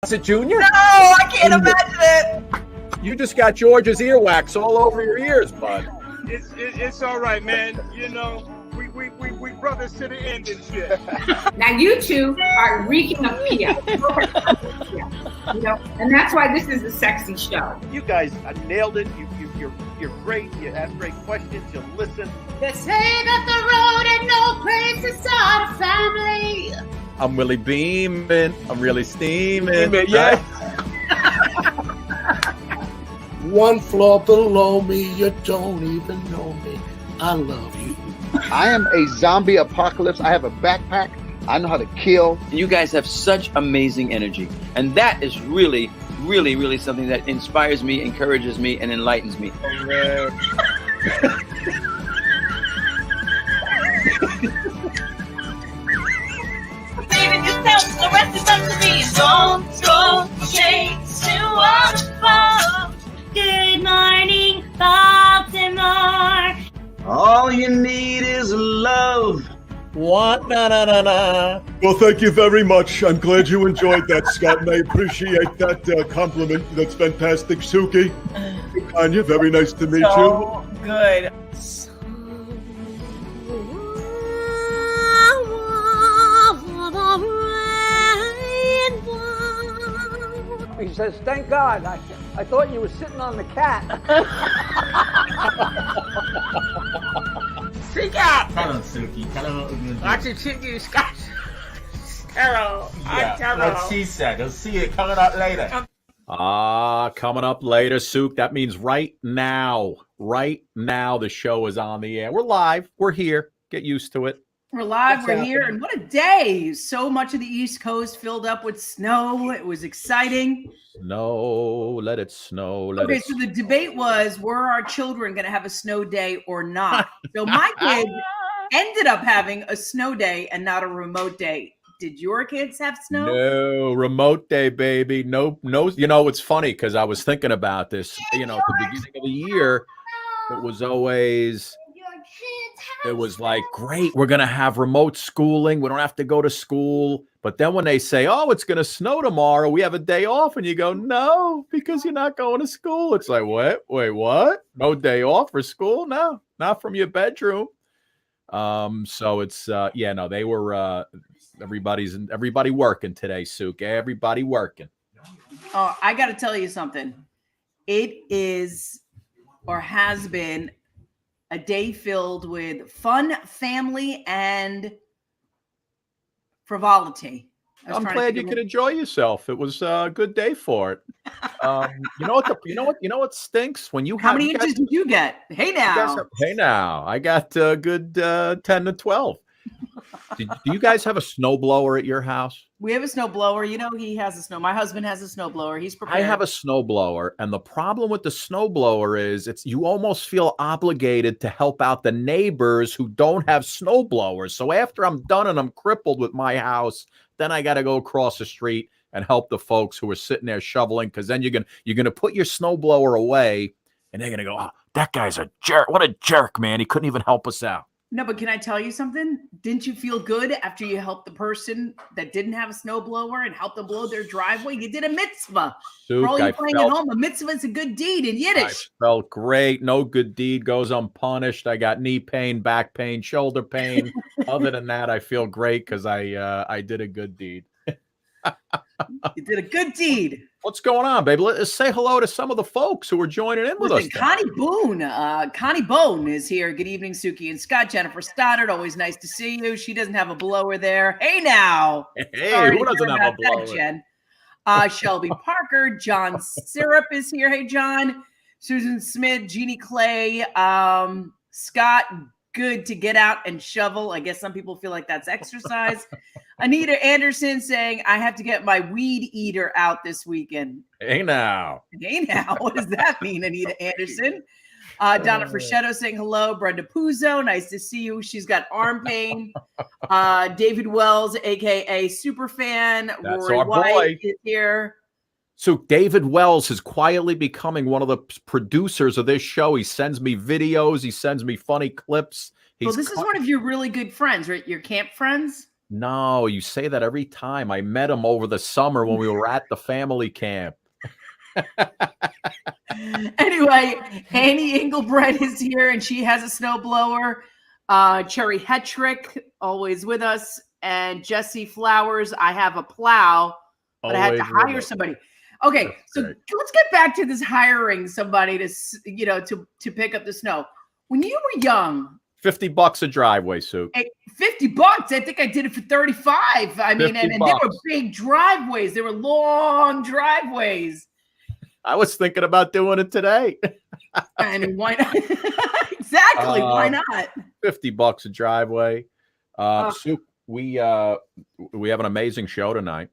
it Junior? No, I can't imagine it. You just got George's earwax all over your ears, bud. It's all right, man. You know, we brothers to the end and shit. Now you two are reeking of Pia. You know, and that's why this is a sexy show. You guys nailed it. You're great. You ask great questions. You listen. They say that the road ain't no place to start a family. I'm really beaming. I'm really steaming. Yeah. One floor below me, you don't even know me. I love you. I am a zombie apocalypse. I have a backpack. I know how to kill. You guys have such amazing energy. And that is really, really, really something that inspires me, encourages me, and enlightens me. Believe in yourself, the rest is up to me. Don't go chase to waterfall. Good morning, Baltimore. All you need is love. What? Na. Well, thank you very much. I'm glad you enjoyed that, Scott, and I appreciate that compliment. That's fantastic, Suki. Anya, very nice to meet So good. He says, thank God. I thought you were sitting on the cat. Seek out. Tell him, Suki. Tell him what we're going to do. Watch it, you Scott. Terrell. What she said. You'll see it coming up later. Coming up later, Sook. That means right now. Right now, the show is on the air. We're live. We're here. Get used to it. We're live, we're here, and what a day. So much of the East Coast filled up with snow. It was exciting. Snow, let it snow. Okay, so the debate was, were our children going to have a snow day or not? So my kids ended up having a snow day and not a remote day. Did your kids have snow? No, remote day, baby. No. You know, it's funny because I was thinking about this. You know, at the beginning of the year, it was always... It was like, great, we're going to have remote schooling. We don't have to go to school. But then when they say, oh, it's going to snow tomorrow, we have a day off. And you go, no, because you're not going to school. It's like, what? Wait, what? No day off for school? No, not from your bedroom. So it's, they were, everybody working today, Sook. Everybody working. Oh, I got to tell you something. It is or has been a day filled with fun, family, and frivolity. I'm glad you could enjoy yourself. It was a good day for it. You know what stinks when you have. How many inches did you get? Hey now. I got a good 10 to 12. Do you guys have a snowblower at your house? We have a snowblower. You know, my husband has a snowblower. He's prepared. I have a snowblower, and the problem with the snowblower is you almost feel obligated to help out the neighbors who don't have snowblowers. So after I'm done and I'm crippled with my house, then I got to go across the street and help the folks who are sitting there shoveling, because then you're gonna put your snowblower away, and they're gonna go, oh, that guy's a jerk. What a jerk, man. He couldn't even help us out. No, but can I tell you something? Didn't you feel good after you helped the person that didn't have a snowblower and helped them blow their driveway? You did a mitzvah. For all you playing at home, a mitzvah is a good deed in Yiddish. I felt great. No good deed goes unpunished. I got knee pain, back pain, shoulder pain. Other than that, I feel great because I did a good deed. You did a good deed. What's going on, baby? Let's say hello to some of the folks who are joining in with us. Connie Bone is here. Good evening, Suki and Scott. Jennifer Stoddard, always nice to see you. She doesn't have a blower there. Hey, now. Hey, who doesn't have a blower? Jen. Shelby Parker. John Syrup is here. Hey, John. Susan Smith, Jeannie Clay. Scott, good to get out and shovel. I guess some people feel like that's exercise. Anita Anderson saying, I have to get my weed eater out this weekend. Hey now. What does that mean, Anita Anderson? Donna Fraschetto saying hello. Brenda Puzo, nice to see you. She's got arm pain. David Wells, a.k.a. Superfan. That's Rory our White boy. is here. So David Wells is quietly becoming one of the producers of this show. He sends me videos. He sends me funny clips. Well, this is one of your really good friends, right? Your camp friends? No, you say that every time. I met him over the summer when we were at the family camp. Anyway, Annie Engelbrecht is here, and she has a snowblower. Cherry Hetrick, always with us. And Jesse Flowers, I have a plow, but I had to hire somebody. Okay, so let's get back to this hiring somebody to pick up the snow. When you were young, $50 a driveway, Sue. $50. I think I did it for 35. I mean, and they were big driveways. They were long driveways. I was thinking about doing it today. I mean, why not? Exactly. Why not? $50 a driveway. Sue, we have an amazing show tonight.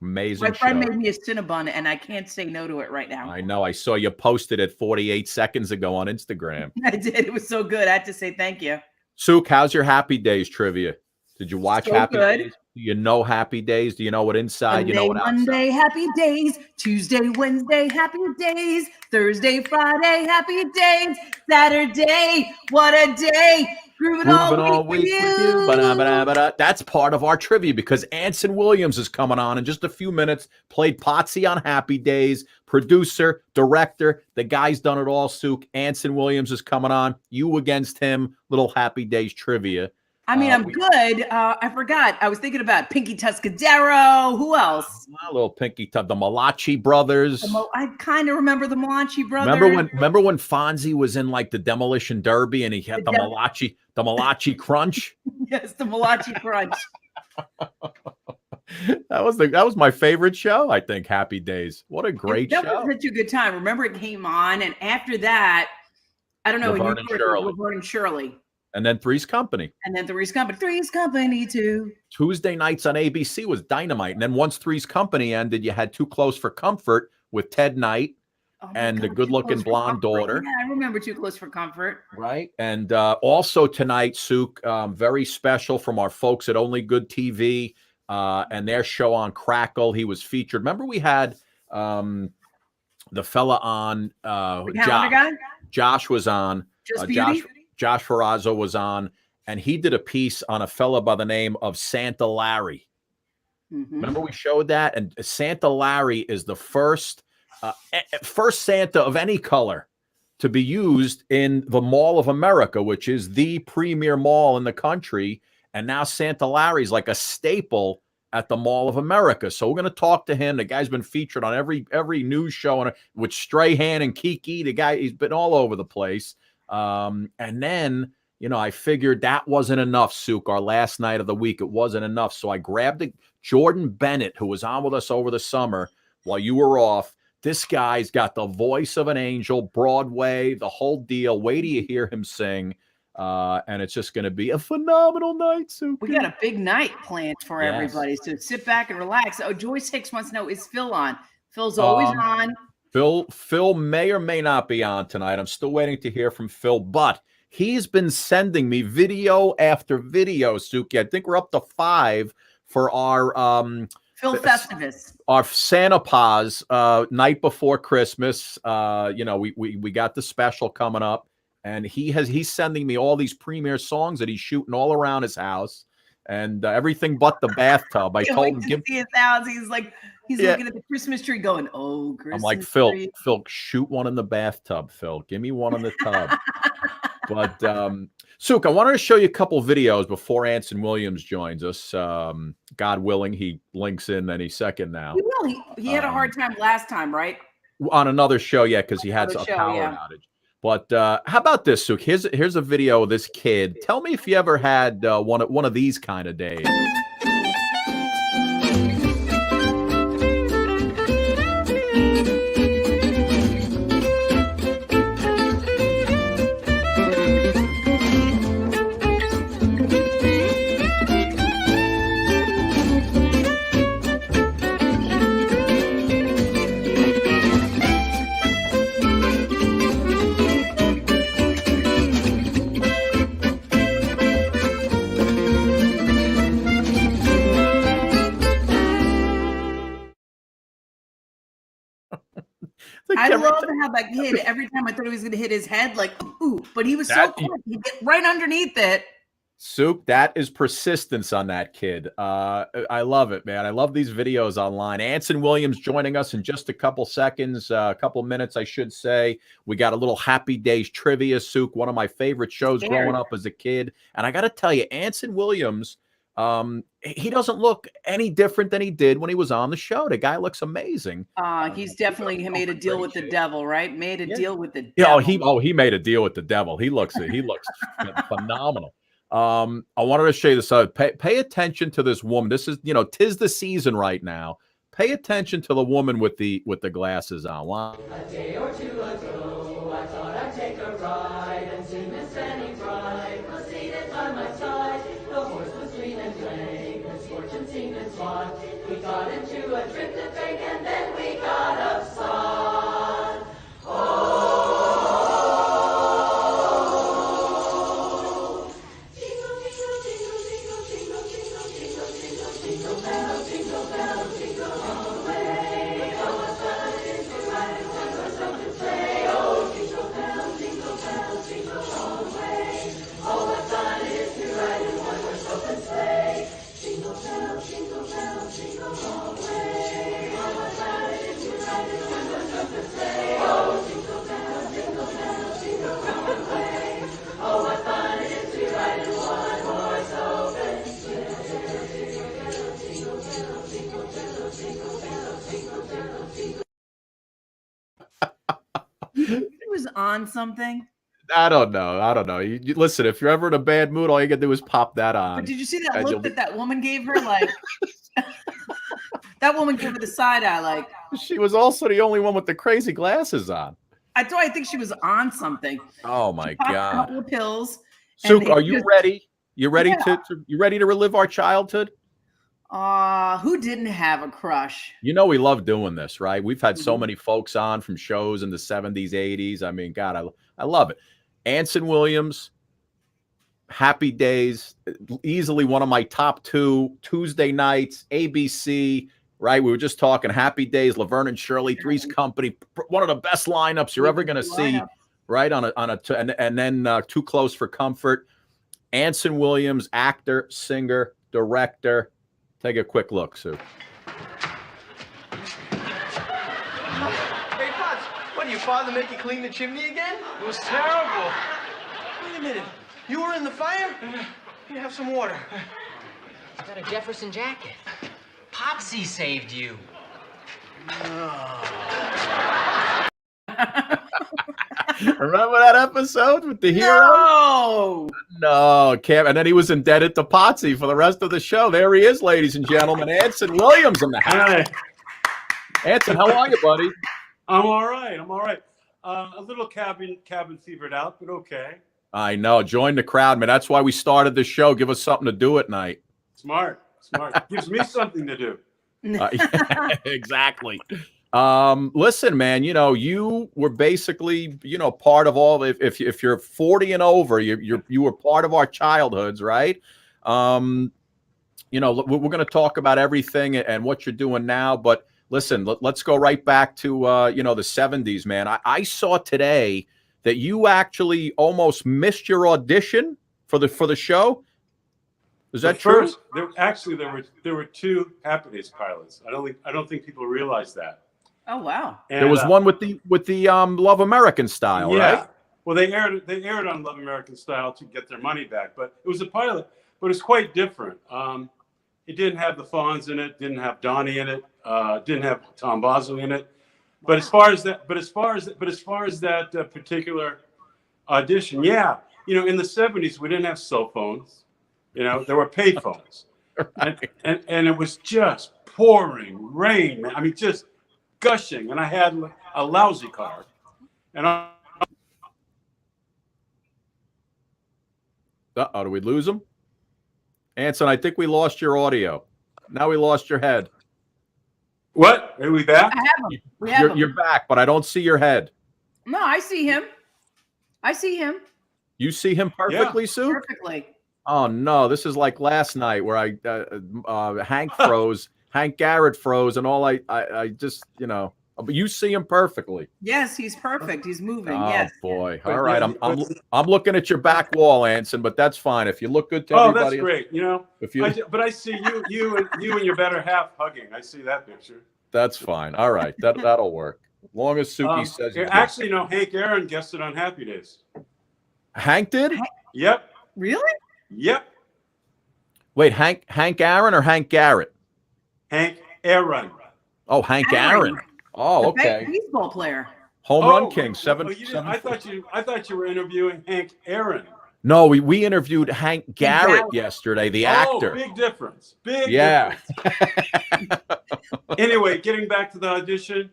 Amazing show. My friend made me a Cinnabon, and I can't say no to it right now. I know. I saw you posted it 48 seconds ago on Instagram. I did. It was so good. I had to say thank you. Sue, how's your Happy Days trivia? Did you watch So Happy good. Days? Do you know Happy Days? Do you know what inside? You know what outside? Monday, Happy Days. Tuesday, Wednesday, Happy Days. Thursday, Friday, Happy Days. Saturday, what a day. Grooving all week with you. Ba-da-ba-da-ba-da. That's part of our trivia because Anson Williams is coming on in just a few minutes. Played Potsy on Happy Days. Producer, director, the guy's done it all, Suk. Anson Williams is coming on. You against him. Little Happy Days trivia. I mean, I'm good. I forgot. I was thinking about Pinky Tuscadero. Who else? A little Pinky the Malachi brothers. I kind of remember the Malachi brothers. Remember when Fonzie was in like the Demolition Derby and he had the Malachi Crunch? Yes, the Malachi Crunch. That was my favorite show, I think, Happy Days. What a great show. That was such a good time. Remember it came on, and after that, I don't know, Laverne and Shirley. And then Three's Company. Three's Company too. Tuesday nights on ABC was dynamite. And then once Three's Company ended, you had Too Close for Comfort with Ted Knight and the good-looking blonde daughter. Yeah, I remember Too Close for Comfort. Right. And also tonight, Suk, very special from our folks at Only Good TV and their show on Crackle. He was featured. Remember we had the fella on Josh was on. Josh Ferrazzo was on, and he did a piece on a fella by the name of Santa Larry. Mm-hmm. Remember we showed that? And Santa Larry is the first Santa of any color to be used in the Mall of America, which is the premier mall in the country. And now Santa Larry's like a staple at the Mall of America. So we're going to talk to him. The guy's been featured on every news show with Strahan and Kiki. The guy, he's been all over the place. And then, I figured that wasn't enough, Suk. Our last night of the week, it wasn't enough. So I grabbed Jordan Bennett, who was on with us over the summer while you were off. This guy's got the voice of an angel, Broadway, the whole deal. Wait till you hear him sing. And it's just going to be a phenomenal night, Suk. We got a big night planned for everybody. So sit back and relax. Oh, Joyce Hicks wants to know, is Phil on? Phil's always on. Phil may or may not be on tonight. I'm still waiting to hear from Phil, but he's been sending me video after video, Suki. I think we're up to 5 for our Phil Festivus. Our Santa Paws night before Christmas. We got the special coming up, and he's sending me all these premiere songs that he's shooting all around his house and everything but the bathtub. I told him give see his house. He's looking at the Christmas tree going, oh, Christmas I'm like, Phil, shoot one in the bathtub, Phil. Give me one in the tub. But, Suk, I wanted to show you a couple videos before Anson Williams joins us. God willing, he links in any second now. He had a hard time last time, right? On another show, yeah, because he had a power outage. But how about this, Suk? Here's a video of this kid. Tell me if you ever had one of these kind of days. I love how that kid, every time I thought he was going to hit his head, like, ooh, but he was so quick. He hit right underneath it. Souk, that is persistence on that kid. I love it, man. I love these videos online. Anson Williams joining us in just a couple seconds, a couple minutes, I should say. We got a little Happy Days trivia, Souk, one of my favorite shows growing up as a kid. And I got to tell you, Anson Williams, he doesn't look any different than he did when he was on the show. The guy looks amazing. He's definitely made a deal with the devil, right? Made a deal with the devil. He made a deal with the devil. He looks phenomenal. I wanted to show you this. Pay attention to this woman. This is, 'tis the season right now. Pay attention to the woman with the glasses on. A day or two ago, I thought I'd take a ride and see Miss Fanny Bride was seated by my side. The horse was green and gray, misfortune seemed his lot. We got into a trip to take and then we got upside. He was on something. I don't know. You listen, if you're ever in a bad mood, all you gotta do is pop that on. But did you see that look that woman gave her? Like, that woman gave her the side eye. Like, she was also the only one with the crazy glasses on. I think she was on something. Oh my God! A couple of pills. Souk, are you ready? You ready to relive our childhood? Who didn't have a crush? We love doing this, right? We've had so many folks on from shows in the 70s, 80s. I mean, God, I love it. Anson Williams, Happy Days, easily one of my top 2 Tuesday nights, ABC, right? We were just talking Happy Days, Laverne and Shirley, Three's Company, one of the best lineups you're ever going to see, right? And then Too Close for Comfort. Anson Williams, actor, singer, director. Take a quick look, Sue. Hey, Pops, what, did your father make you clean the chimney again? It was terrible. Wait a minute. You were in the fire? Here, have some water. Is that a Jefferson jacket? Popsy saved you. Remember that episode with the hero? No, Cam. And then he was indebted to Potsy for the rest of the show. There he is, ladies and gentlemen. Anson Williams in the house. Hi. Anson, how are you, buddy? I'm all right. A little cabin fevered out, but okay. I know. Join the crowd, man. That's why we started the show. Give us something to do at night. Smart. Gives me something to do. Exactly. Listen, man, you were basically, part of all, if you're 40 and over, you were part of our childhoods, right? We're going to talk about everything and what you're doing now, but listen, let's go right back to, the 70s, man. I saw today that you actually almost missed your audition for the show. Is that true? There were 2 Happy Days pilots. I don't think people realize that. Oh wow! And, there was one with the Love American Style, right? Well, they aired on Love American Style to get their money back, but it was a pilot, but it's quite different. It didn't have the Fonz in it, didn't have Donnie in it, didn't have Tom Bosley in it. But as far as that particular audition, in the 70s we didn't have cell phones. There were pay phones, and it was just pouring rain. I mean, just gushing, and I had a lousy car, and do we lose him? Anson, I think we lost your audio. Now we lost your head. What? Are we back? I have him. You're back, but I don't see your head. No, I see him. You see him perfectly, Sue? Perfectly. Oh no, this is like last night where Hank froze. Hank Garrett froze, and all I just, But you see him perfectly. Yes, he's perfect. He's moving. Oh Yes. boy! All right, I'm looking at your back wall, Anson, but that's fine. If you look good to everybody, that's great. You know, if you, but I see you and your better half hugging. I see that picture. That's fine. All right, that'll work. As long as Suki says. Actually, no. Hank Aaron guested on Happy Days. Hank did? Yep. Really? Yep. Wait, Hank Aaron or Hank Garrett? Hank Aaron. Oh, Hank Aaron. Oh, okay. Baseball player. Home run king. Seven. I thought you were interviewing Hank Aaron. No, we interviewed Hank Garrett yesterday, the actor. Big difference. Big difference. Anyway, getting back to the audition,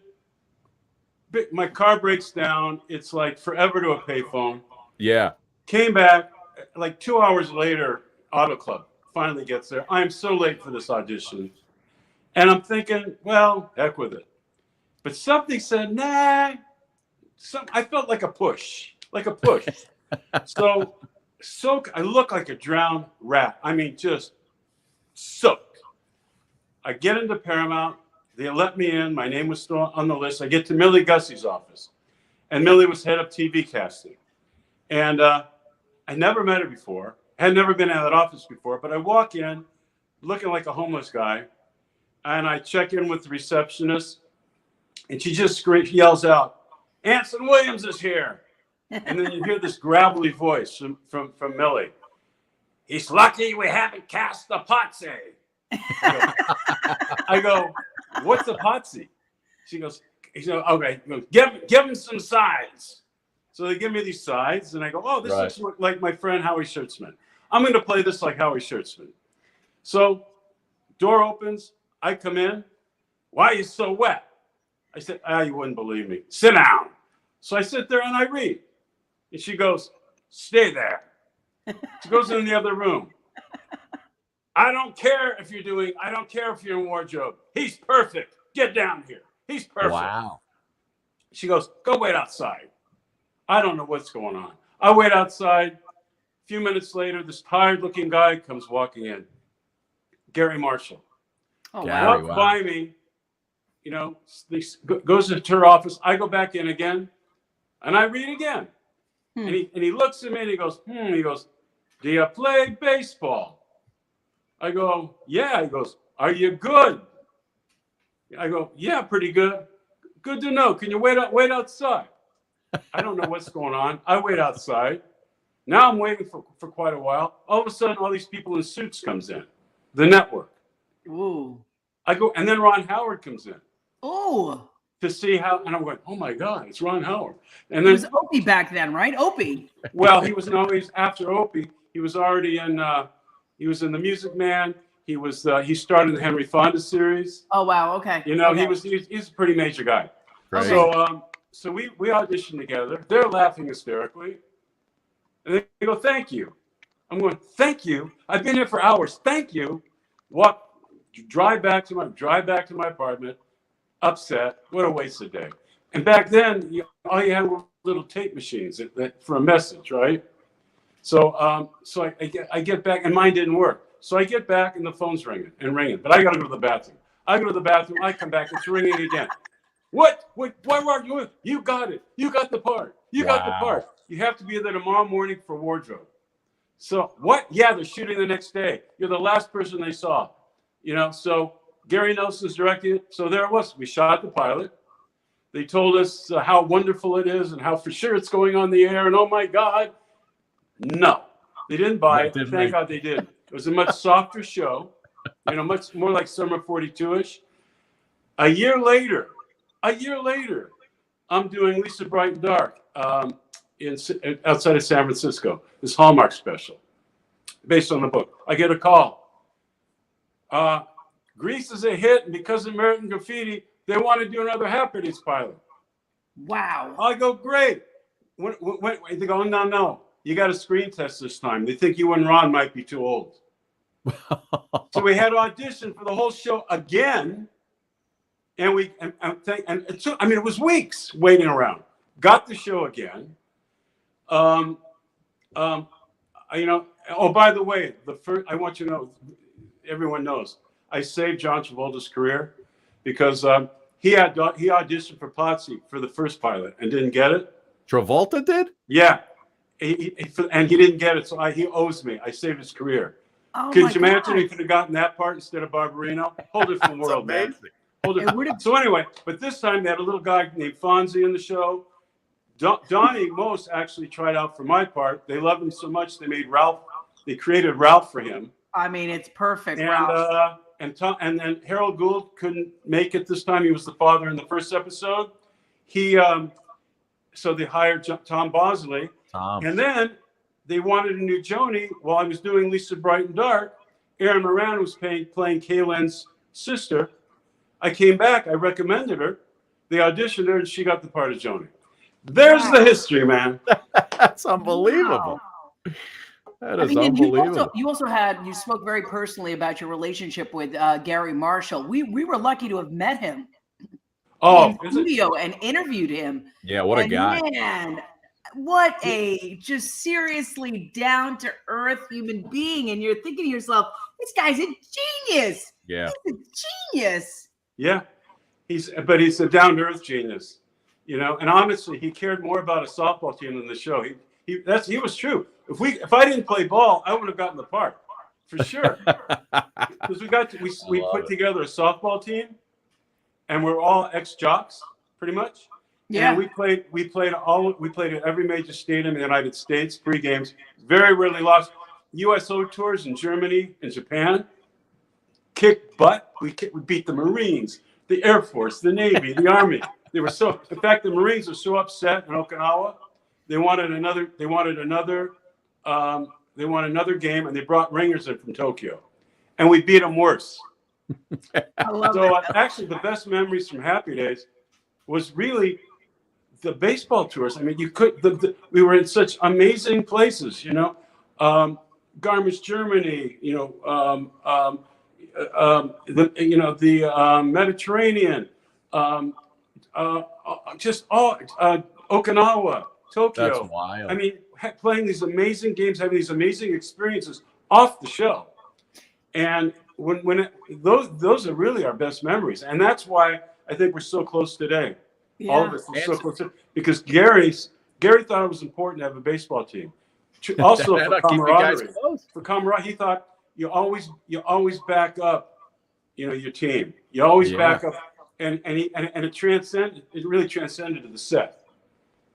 my car breaks down. It's like forever to a payphone. Yeah. Came back like 2 hours later. Auto Club finally gets there. I'm so late for this audition, and I'm thinking, well, heck with it. But something said, nah. I felt like a push. So I look like a drowned rat. I mean, just soaked. I get into Paramount. They let me in. My name was still on the list. I get to Millie Gussie's office, and Millie was head of TV casting. And I never met her before. I had never been in that office before, but I walk in looking like a homeless guy, and I check in with the receptionist, and she just yells out, "Anson Williams is here." And then you hear this gravelly voice from Millie. "He's lucky we haven't cast the potsy." I go, "What's a potsy?" She goes, "Okay, give him some sides." So they give me these sides, and I go, "Oh, this looks like my friend Howie Schertzman. I'm going to play this like Howie Schertzman." So door opens. I come in. "Why are you so wet?" I said, "You wouldn't believe me. Sit down." So I sit there and I read. And she goes, "Stay there." She goes in the other room. I don't care if you're in wardrobe. He's perfect. Get down here. He's perfect." Wow. She goes, "Go wait outside." I don't know what's going on. I wait outside. A few minutes later, this tired-looking guy comes walking in. Gary Marshall. Oh, wow. Walks by me, goes into her office. I go back in again, and I read again. And he looks at me and he goes, He goes, "Do you play baseball?" I go, "Yeah." He goes, "Are you good?" I go, "Yeah, pretty good." "Good to know. Can you wait outside?" I don't know what's going on. I wait outside. Now I'm waiting for quite a while. All of a sudden, all these people in suits comes in, the network. Ooh. I go, and then Ron Howard comes in. Oh. To see how, and I'm going, "Oh my God, it's Ron Howard." And It then was Opie back then, right? Opie. well, he's after Opie. He was already in. He was in The Music Man. He started the Henry Fonda series. Oh wow. Okay. Okay. He's a pretty major guy. Right. So we auditioned together. They're laughing hysterically, and they go, "Thank you." I'm going, "Thank you? I've been here for hours. Thank you." Drive back to my apartment, upset. What a waste of day. And back then, all you had were little tape machines for a message, right? So I get back, and mine didn't work. So I get back, and the phone's ringing, but I got to go to the bathroom. I come back, it's ringing again. What? Why weren't you in? You got it. You got the part. Got the part. You have to be there tomorrow morning for wardrobe. So what? Yeah, they're shooting the next day. You're the last person they saw. So Gary Nelson's directing it. So there it was. We shot the pilot. They told us how wonderful it is and how for sure it's going on the air. And oh my God. No, they didn't buy it. Thank God they did. It was a much softer show, much more like Summer 42-ish. A year later, I'm doing Lisa Bright and Dark outside of San Francisco, this Hallmark special based on the book. I get a call. Grease is a hit, and because of American Graffiti, they want to do another Happy Days pilot. Wow. I go, great. They go, no. You got a screen test this time. They think you and Ron might be too old. So we had audition for the whole show again. And it was weeks waiting around. Got the show again. Oh, by the way, I want you to know, everyone knows, I saved John Travolta's career because he auditioned for Potsy for the first pilot and didn't get it. Travolta did? Yeah. And he didn't get it, so he owes me. I saved his career. Oh Could my you imagine God. he could have gotten that part instead of Barbarino? Whole different world, man. Whole different. So anyway, but this time they had a little guy named Fonzie in the show. Donnie Most actually tried out for my part. They loved him so much they made Ralph. They created Ralph for him. I mean, it's perfect, And Ralph. and then Harold Gould couldn't make it this time. He was the father in the first episode. So they hired Tom Bosley. And then they wanted a new Joni. While I was doing Lisa Bright and Dark, Erin Moran was playing Kaylin's sister. I came back. I recommended her. They auditioned her, and she got the part of Joni. There's the history, man. That's unbelievable. Wow. That I is mean, and unbelievable. you spoke very personally about your relationship with Gary Marshall. We were lucky to have met him in studio and interviewed him. Yeah, what a guy. Man, what a just seriously down to earth human being. And you're thinking to yourself, this guy's a genius. Yeah. He's a genius. Yeah. He's a down to earth genius, you know. And honestly, he cared more about a softball team than the show. He was true. If I didn't play ball, I would have gotten the part for sure. Because we put together a softball team, and we're all ex-jocks pretty much. Yeah. And we played at every major stadium in the United States, 3 games. Very rarely lost. USO tours in Germany and Japan. Kicked butt. We beat the Marines, the Air Force, the Navy, the Army. In fact, the Marines were so upset in Okinawa. They wanted another game, and they brought ringers in from Tokyo, and we beat them worse. Actually, the best memories from Happy Days was really the baseball tours. I mean, we were in such amazing places, you know, Garmisch, Germany, you know, the Mediterranean, just all Okinawa, Tokyo. That's wild. I mean, playing these amazing games, having these amazing experiences off the show, and those are really our best memories, and that's why I think we're so close today. Yeah. All of us are so close because Gary thought it was important to have a baseball team. Also for camaraderie. For camaraderie, he thought you always back up, you know, your team. You always back up, and it really transcended to the set.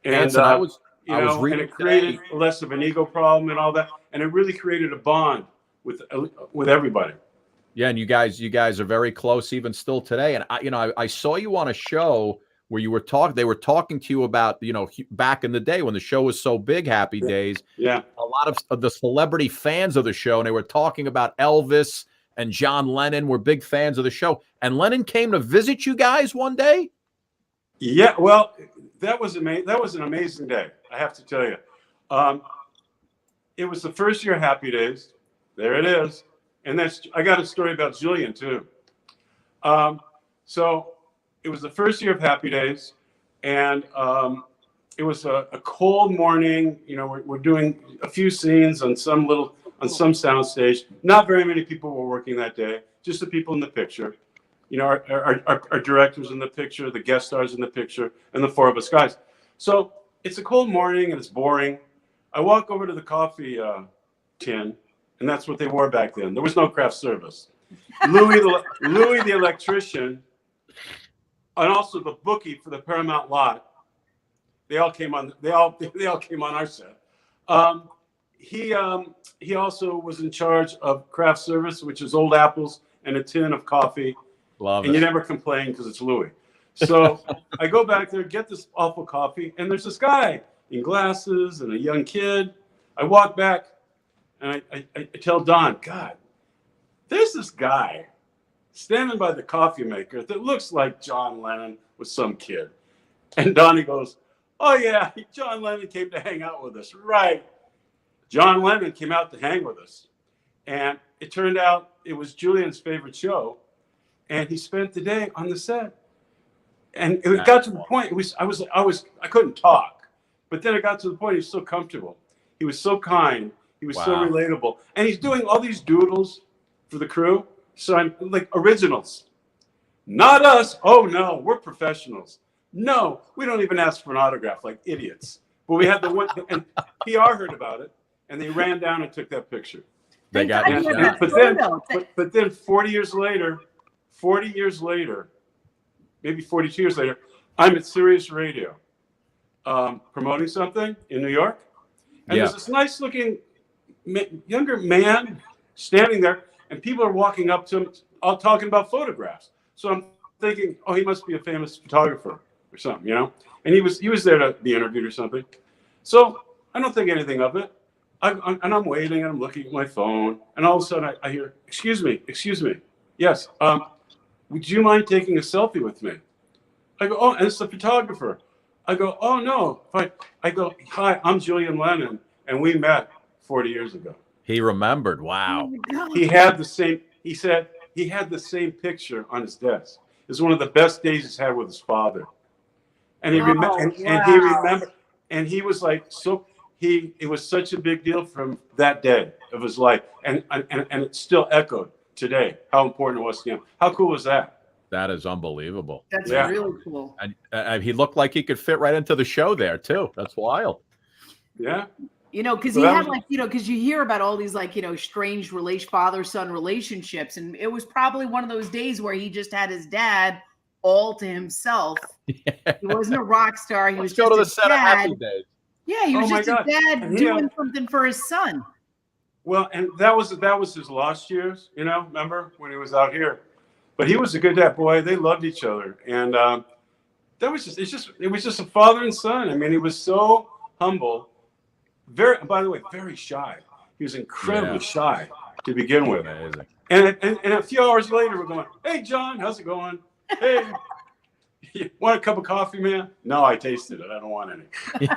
And Anson, and it created less of an ego problem and all that, and it really created a bond with everybody. Yeah, and you guys are very close even still today. And I saw you on a show where you were they were talking to you about, you know, back in the day when the show was so big, Happy Days. Yeah. A lot of the celebrity fans of the show, and they were talking about Elvis and John Lennon were big fans of the show. And Lennon came to visit you guys one day? Yeah, well, that was amazing. That was an amazing day, I have to tell you. It was the first year of Happy Days. There it is. And I got a story about Jillian too. So it was the first year of Happy Days, and it was a cold morning. You know, we're doing a few scenes on some sound stage. Not very many people were working that day, just the people in the picture. You know, our directors in the picture, the guest stars in the picture, and the 4 of us guys. So it's a cold morning and it's boring. I walk over to the coffee tin, and that's what they wore back then. There was no craft service. Louis the electrician, and also the bookie for the Paramount lot. They all came on our set. He also was in charge of craft service, which is old apples and a tin of coffee. Love and it. You never complain because it's Louis. So I go back there, get this awful coffee, and there's this guy in glasses and a young kid. I walk back, and I tell Don, God, there's this guy standing by the coffee maker that looks like John Lennon with some kid. And Donnie goes, oh, yeah, John Lennon came to hang out with us. Right. John Lennon came out to hang with us. And it turned out it was Julian's favorite show. And he spent the day on the set. And it got to the point, I couldn't talk. But then it got to the point he was so comfortable. He was so kind. He was so relatable. And he's doing all these doodles for the crew. So I'm like originals. Not us. Oh no, we're professionals. No, we don't even ask for an autograph like idiots. But we had the one, and PR heard about it, and they ran down and took that picture. They got God, you. you Yeah. have that But then 40 years later, maybe 42 years later, I'm at Sirius Radio promoting something in New York. And there's this nice looking younger man standing there, and people are walking up to him all talking about photographs. So I'm thinking, oh, he must be a famous photographer or something, you know? And he was there to be interviewed or something. So I don't think anything of it. I'm waiting and I'm looking at my phone, and all of a sudden I hear, excuse me. Yes. Would you mind taking a selfie with me? I go, oh, and it's the photographer. I go, oh no. I go, hi, I'm Julian Lennon, and we met 40 years ago. He remembered. Wow. He had the same. He said he had the same picture on his desk. It was one of the best days he's had with his father, and he remembered. And he remembered. And he was like, so it was such a big deal from that day of his life, and it still echoed today how important it was to him. How cool was that? That is unbelievable. That's really cool. And he looked like he could fit right into the show there too. That's wild. Yeah. You know, because he had like, you know, because you hear about all these like, you know, strange father-son relationships. And it was probably one of those days where he just had his dad all to himself. Yeah. He wasn't a rock star. He was just go to a the set dad. of Happy Days. Yeah, he was just a dad doing something for his son. Well, and that was his lost years, you know, remember when he was out here. But he was a good dad, boy. They loved each other. And that was it was just a father and son. I mean, he was so humble. By the way, very shy. He was incredibly shy to begin with. Amazing. And a few hours later, we're going, hey, John, how's it going? Hey, you want a cup of coffee, man? No, I tasted it. I don't want any.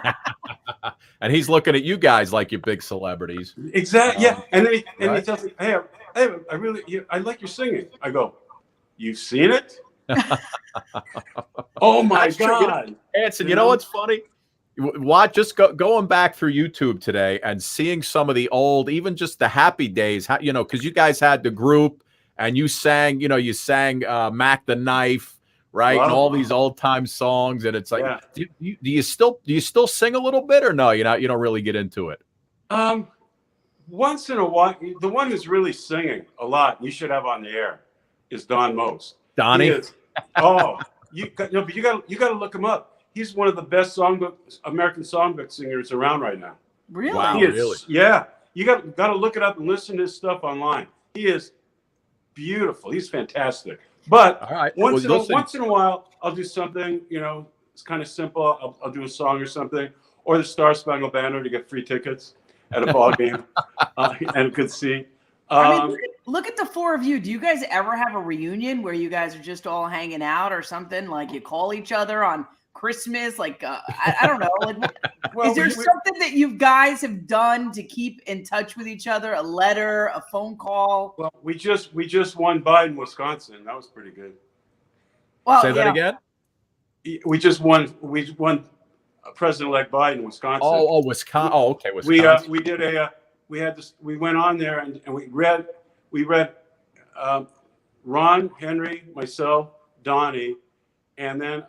And he's looking at you guys like you're big celebrities. Exactly. Yeah. And then he tells me, hey, I like your singing. I go, you've seen it? Oh my God. Anson, you know what's funny? Just going back through YouTube today and seeing some of the old, even just the Happy Days, you know, because you guys had the group and you sang Mac the Knife, right? Wow. And all these old time songs. And it's like, do you still sing a little bit, or no? You don't really get into it? Once in a while. The one who's really singing a lot, you should have on the air, is Don Most. Donnie? But you got to look him up. He's one of the best American songbook singers around right now. Really? Wow, really? Yeah. You got to look it up and listen to his stuff online. He is beautiful. He's fantastic. But once in a while, I'll do something, you know, it's kind of simple. I'll do a song or something, or the Star Spangled Banner to get free tickets at a ball game and a good seat. I mean, look at the four of you. Do you guys ever have a reunion where you guys are just all hanging out or something? Like you call each other on Christmas? Like, I don't know. Like, is there something that you guys have done to keep in touch with each other? A letter, a phone call? Well, we just won Biden, Wisconsin. That was pretty good. Well, say that again. We won President-elect Biden, Wisconsin. Oh, Wisconsin. Oh, okay, Wisconsin. We went on there and we read Ron, Henry, myself, Donnie, and then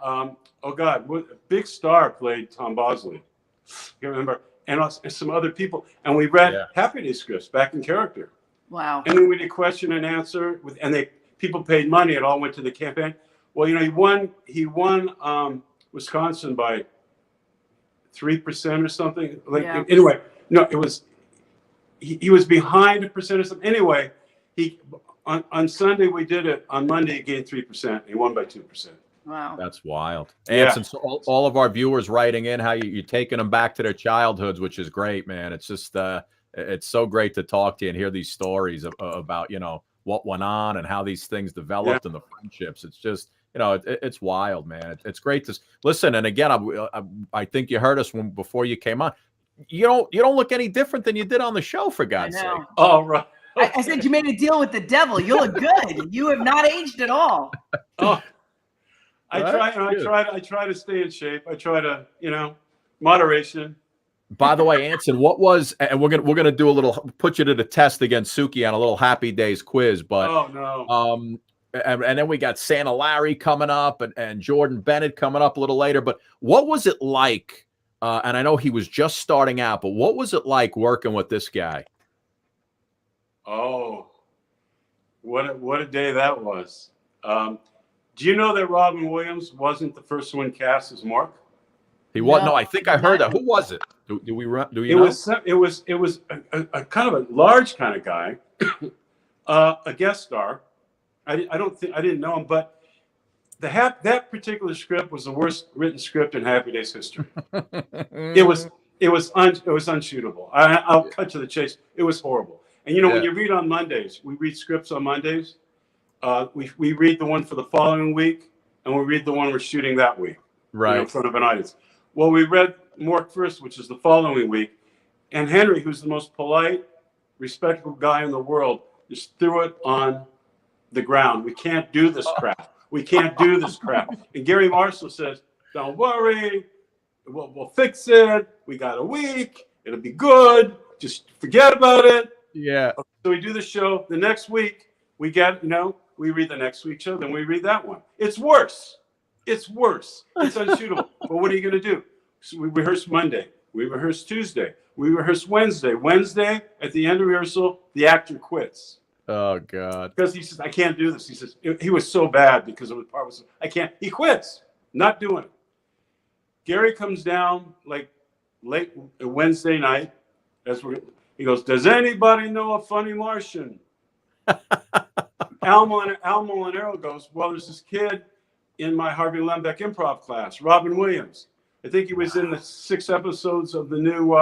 Big Star played Tom Bosley. You remember? And some other people, and we read Happy Day scripts back in character. Wow! And then we did question and answer people paid money. It all went to the campaign. Well, you know, he won Wisconsin by 3% or something. Anyway, no, it was he was behind 1% or something. Anyway, on Sunday we did it. On Monday he gained 3%. He won by 2%. Wow, that's wild. Anson, so all of our viewers writing in how you're taking them back to their childhoods, which is great, man. It's just it's so great to talk to you and hear these stories about, you know, what went on and how these things developed and the friendships. It's just, you know, it's wild, man. It's great to listen. And again, I think you heard us before you came on. You don't look any different than you did on the show, for God's sake. Oh, right. I said you made a deal with the devil. You look good. You have not aged at all. Oh. I try to stay in shape. I try to, you know, moderation. By the way, Anson, what was, and we're gonna do put you to the test against Suki on a little Happy Days quiz. But and then we got Santa Larry coming up and Jordan Bennett coming up a little later. But what was it like? And I know he was just starting out, but what was it like working with this guy? Oh, what a day that was. Do you know that Robin Williams wasn't the first one cast as Mark? He was. No, I think I heard that. Who was it? Do you know? It was a kind of a large kind of guy, a guest star. I didn't know him, but that particular script was the worst written script in Happy Days history. It was unshootable. I'll cut to the chase. It was horrible. And when you read on Mondays, we read scripts on Mondays. We read the one for the following week, and we read the one we're shooting that week, right, in front of an audience. Well, we read Mork first, which is the following week, and Henry, who's the most polite, respectable guy in the world, just threw it on the ground. We can't do this crap. We can't do this crap. And Gary Marshall says, "Don't worry, we'll fix it. We got a week. It'll be good. Just forget about it." Yeah. So we do the show. The next week, we get, we read the next week's show, then we read that one. It's worse. It's worse. It's unshootable. But what are you going to do? So we rehearse Monday. We rehearse Tuesday. We rehearse Wednesday. Wednesday, at the end of rehearsal, the actor quits. Oh, God. Because he says, "I can't do this." He says, he was so bad because of the part was, I can't. He quits. Not doing it. Gary comes down like late Wednesday night. He goes, "Does anybody know a funny Martian?" Al Molinaro goes, "Well, there's this kid in my Harvey Lembeck improv class, Robin Williams. I think he was in the 6 episodes of the new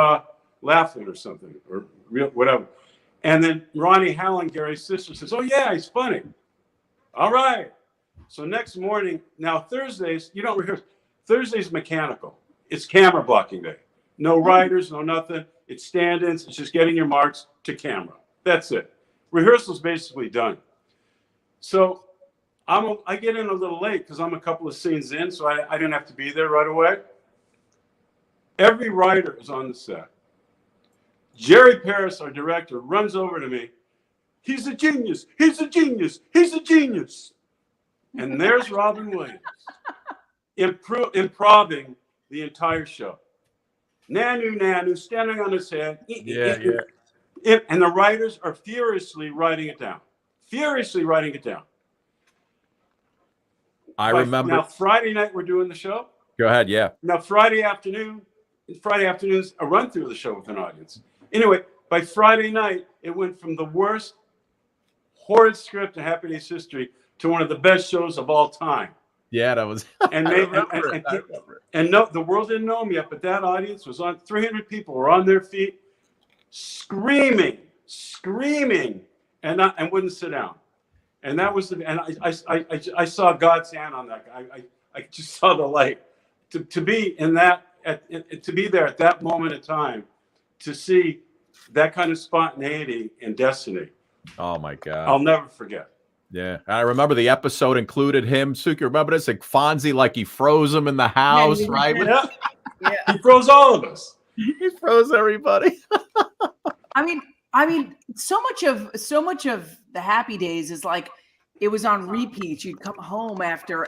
Laugh-In or something, or whatever." And then Ronnie Hallen, Gary's sister, says, "Oh, yeah, he's funny." All right. So next morning, now Thursdays, you don't rehearse. Thursday's mechanical. It's camera blocking day. No writers, no nothing. It's stand-ins. It's just getting your marks to camera. That's it. Rehearsal's basically done. So I get in a little late because I'm a couple of scenes in, so I didn't have to be there right away. Every writer is on the set. Jerry Paris, our director, runs over to me. "He's a genius. He's a genius. He's a genius." And there's Robin Williams improving the entire show. Nanu, standing on his head. And the writers are furiously writing it down. I remember. Now, Friday night, we're doing the show. Go ahead, yeah. Now, Friday afternoon's a run through the show with an audience. Anyway, by Friday night, it went from the worst, horrid script in Happy Days history to one of the best shows of all time. Yeah, that was. And the world didn't know him yet, but that audience was on. 300 people were on their feet, screaming, and wouldn't sit down. And that was I saw God's hand on that guy. I just saw the light. To be in that, to be there at that moment in time, to see that kind of spontaneity and destiny. Oh my God! I'll never forget. Yeah, I remember the episode included him. Suki, remember this? Like Fonzie, like he froze him in the house, right? Yeah. He froze all of us. He froze everybody. I mean, so much of the Happy Days is like it was on repeat. You'd come home after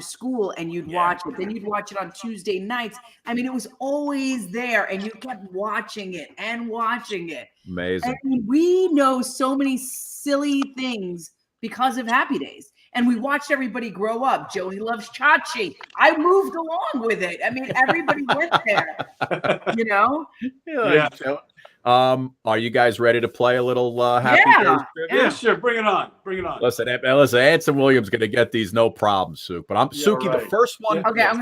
school and you'd watch it. Then you'd watch it on Tuesday nights. I mean, it was always there, and you kept watching it and watching it. Amazing. I mean, we know so many silly things because of Happy Days. And we watched everybody grow up. Joni loves Chachi. I moved along with it. I mean, everybody went there, Yeah. Are you guys ready to play a little Happy Days? Yeah, sure. Bring it on. Listen, Anson Williams going to get these no problem, Suki. But Suki, right. The first one. Yeah. Okay,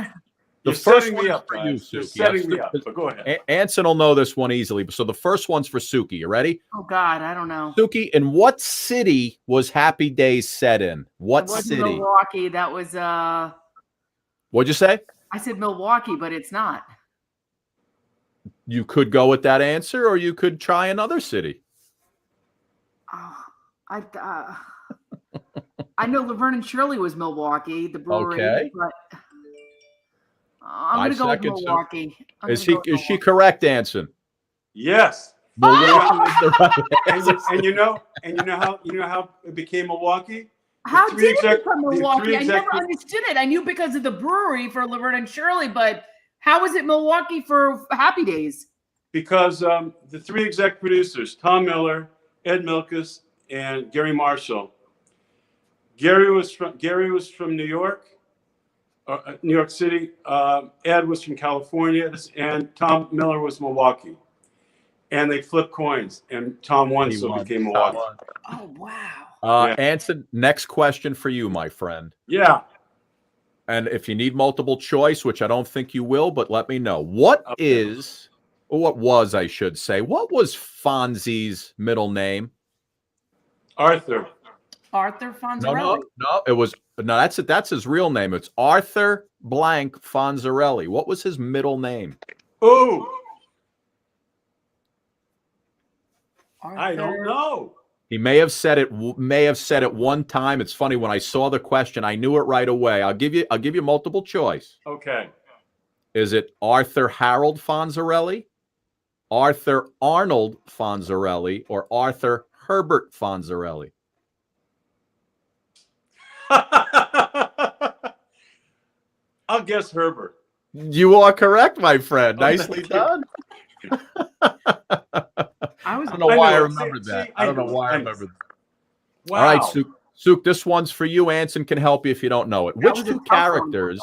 You're first setting one me up for guys. you, You're Suki. setting me up. But go ahead. Anson will know this one easily. So the first one's for Suki. You ready? Oh God, I don't know. Suki, in what city was Happy Days set in? What city? Milwaukee. That was What'd you say? I said Milwaukee, but it's not. You could go with that answer, or you could try another city. I know Laverne and Shirley was Milwaukee, the brewery. Okay. But I'm going to go with Milwaukee. Is she correct, Anson? Yes. Milwaukee is the right answer. And you know how it became Milwaukee? How three did exec- it become the Milwaukee? three I never exec- understood it. I knew because of the brewery for Laverne and Shirley, but how was it Milwaukee for Happy Days? Because the three exec producers, Tom Miller, Ed Milkus, and Gary Marshall. Gary was from New York, New York City. Ed was from California, and Tom Miller was Milwaukee. And they flipped coins, and Tom won, so it became Milwaukee. Oh wow! Anson, next question for you, my friend. Yeah. And if you need multiple choice, which I don't think you will, but let me know. What was, I should say, what was Fonzie's middle name? Arthur. Arthur Fonzarelli. No, it was that's his real name. It's Arthur blank Fonzarelli. What was his middle name? Oh, I don't know. He may have said it one time. It's funny, when I saw the question, I knew it right away. I'll give you multiple choice. Okay. Is it Arthur Harold Fonzarelli, Arthur Arnold Fonzarelli, or Arthur Herbert Fonzarelli? I'll guess Herbert. You are correct, my friend. Nicely done. I don't know why I remembered that. I don't know why I remembered that. Wow. All right, Suk, this one's for you. Anson can help you if you don't know it. Which two characters?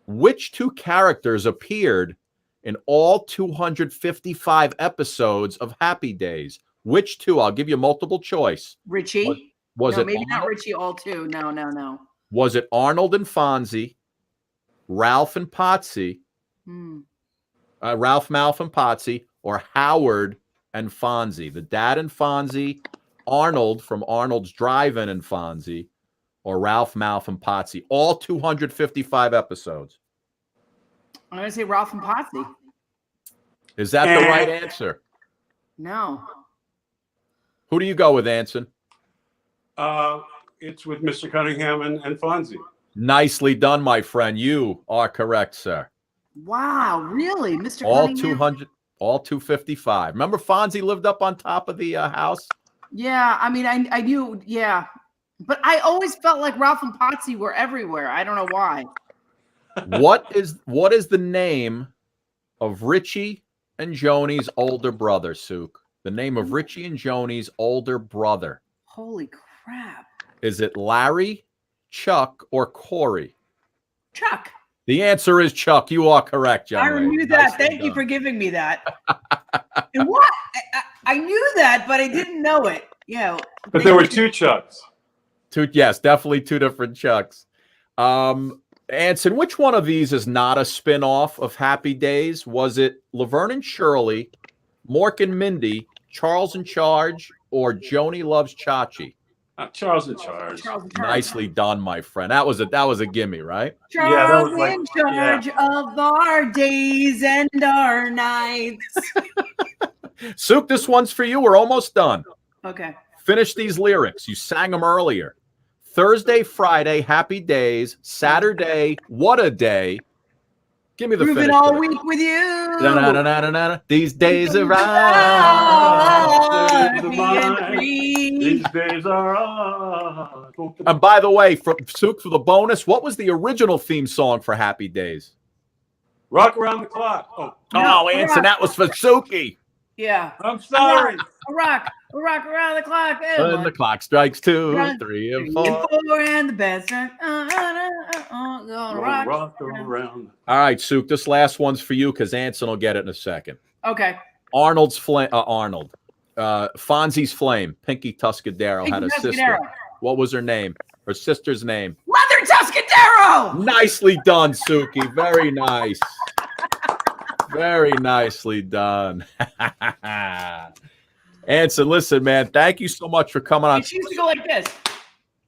Which two characters appeared in all 255 episodes of Happy Days? Which two? I'll give you multiple choice. Richie? Was no, it maybe Arnold? not Richie all two. No. Was it Arnold and Fonzie, Ralph and Potsy, Ralph, Malph, and Potsy, or Howard and Fonzie? The Dad and Fonzie, Arnold from Arnold's Drive-In and Fonzie, or Ralph, Malph, and Potsy? All 255 episodes. I'm going to say Ralph and Potsy. Is that the right answer? No. Who do you go with, Anson? It's with Mr. Cunningham and Fonzie. Nicely done, my friend. You are correct, sir. Wow, really? Mr. All Cunningham? 200, all 255. Remember Fonzie lived up on top of the house? Yeah, I mean, I knew, yeah. But I always felt like Ralph and Potsy were everywhere. I don't know why. What is the name of Richie and Joni's older brother, Suk? The name of Richie and Joni's older brother. Holy crap. Is it Larry, Chuck, or Corey? Chuck. The answer is Chuck. You are correct, John. I knew that. Thank you for giving me that. And what? I knew that, but I didn't know it. Yeah. But there were two Chucks. Yes, definitely two different Chucks. Anson, which one of these is not a spin-off of Happy Days? Was it Laverne and Shirley, Mork and Mindy, Charles in Charge, or Joni Loves Chachi? Charles in Charge. Nicely done, my friend. That was a gimme, right? Charles in charge of our days and our nights. Suk, this one's for you. We're almost done. Okay. Finish these lyrics. You sang them earlier. Thursday, Friday, happy days. Saturday, what a day. Give me the Grooving finish. all week with you. Da-da-da-da-da-da. These days are These days are And by the way, Suk, for the bonus, what was the original theme song for Happy Days? Rock Around the Clock. Oh, Anson, that was for Suki. Yeah. I'm sorry. A rock around the clock. And the clock strikes 2, 3, and 4. And the best. Rock around. All right, Suk, this last one's for you because Anson will get it in a second. Okay. Fonzie's Flame, Pinky Tuscadero, had a sister. What was her name? Her sister's name? Leather Tuscadero! Nicely done, Suki. Very nice. Very nicely done. Anson, listen, man, thank you so much for coming on. She used to go like this.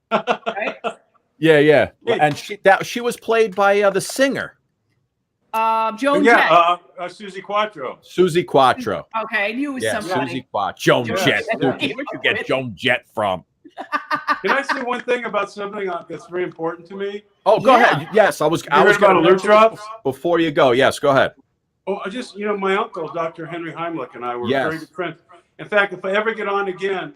Right? Yeah. And she was played by the singer. Joan Jett. Susie Quattro. Susie Quattro. Okay, I knew it was somebody. Susie Quattro. Joan Jett. Where'd you get Joan Jett from? Can I say one thing about something that's very important to me? Oh, go ahead. Yes, I was going to loop drops before you go. Yes, go ahead. Oh, my uncle, Dr. Henry Heimlich, and I were very good friends. In fact, if I ever get on again,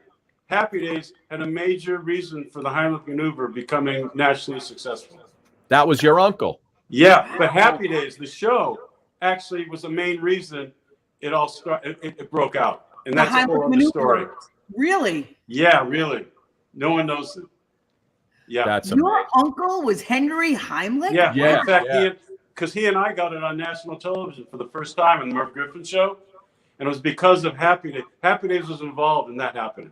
Happy Days had a major reason for the Heimlich maneuver becoming nationally successful. That was your uncle. Yeah, but Happy Days, the show, actually was the main reason it all started. It broke out, and that's a whole other story. Really? Yeah, really. No one knows it. Yeah, that's your uncle was Henry Heimlich. Yeah, yeah. In fact, because he and I got it on national television for the first time in the Merv Griffin show, and it was because of Happy Days. Happy Days was involved in that happening.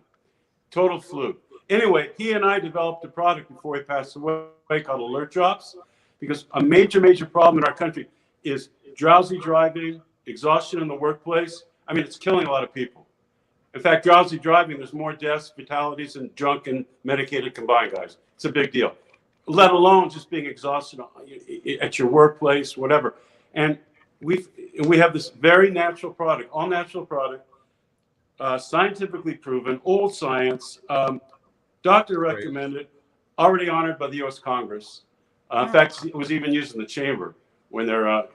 Total fluke. Anyway, he and I developed a product before he passed away called Alert Drops, because a major problem in our country is drowsy driving, exhaustion in the workplace. I mean, it's killing a lot of people. In fact, drowsy driving, there's more deaths, fatalities, and drunk and medicated combined, guys. It's a big deal, let alone just being exhausted at your workplace, whatever. And we have this very natural product, all natural product, scientifically proven, old science, doctor recommended, already honored by the U.S. Congress. In fact, it was even used in the chamber when they're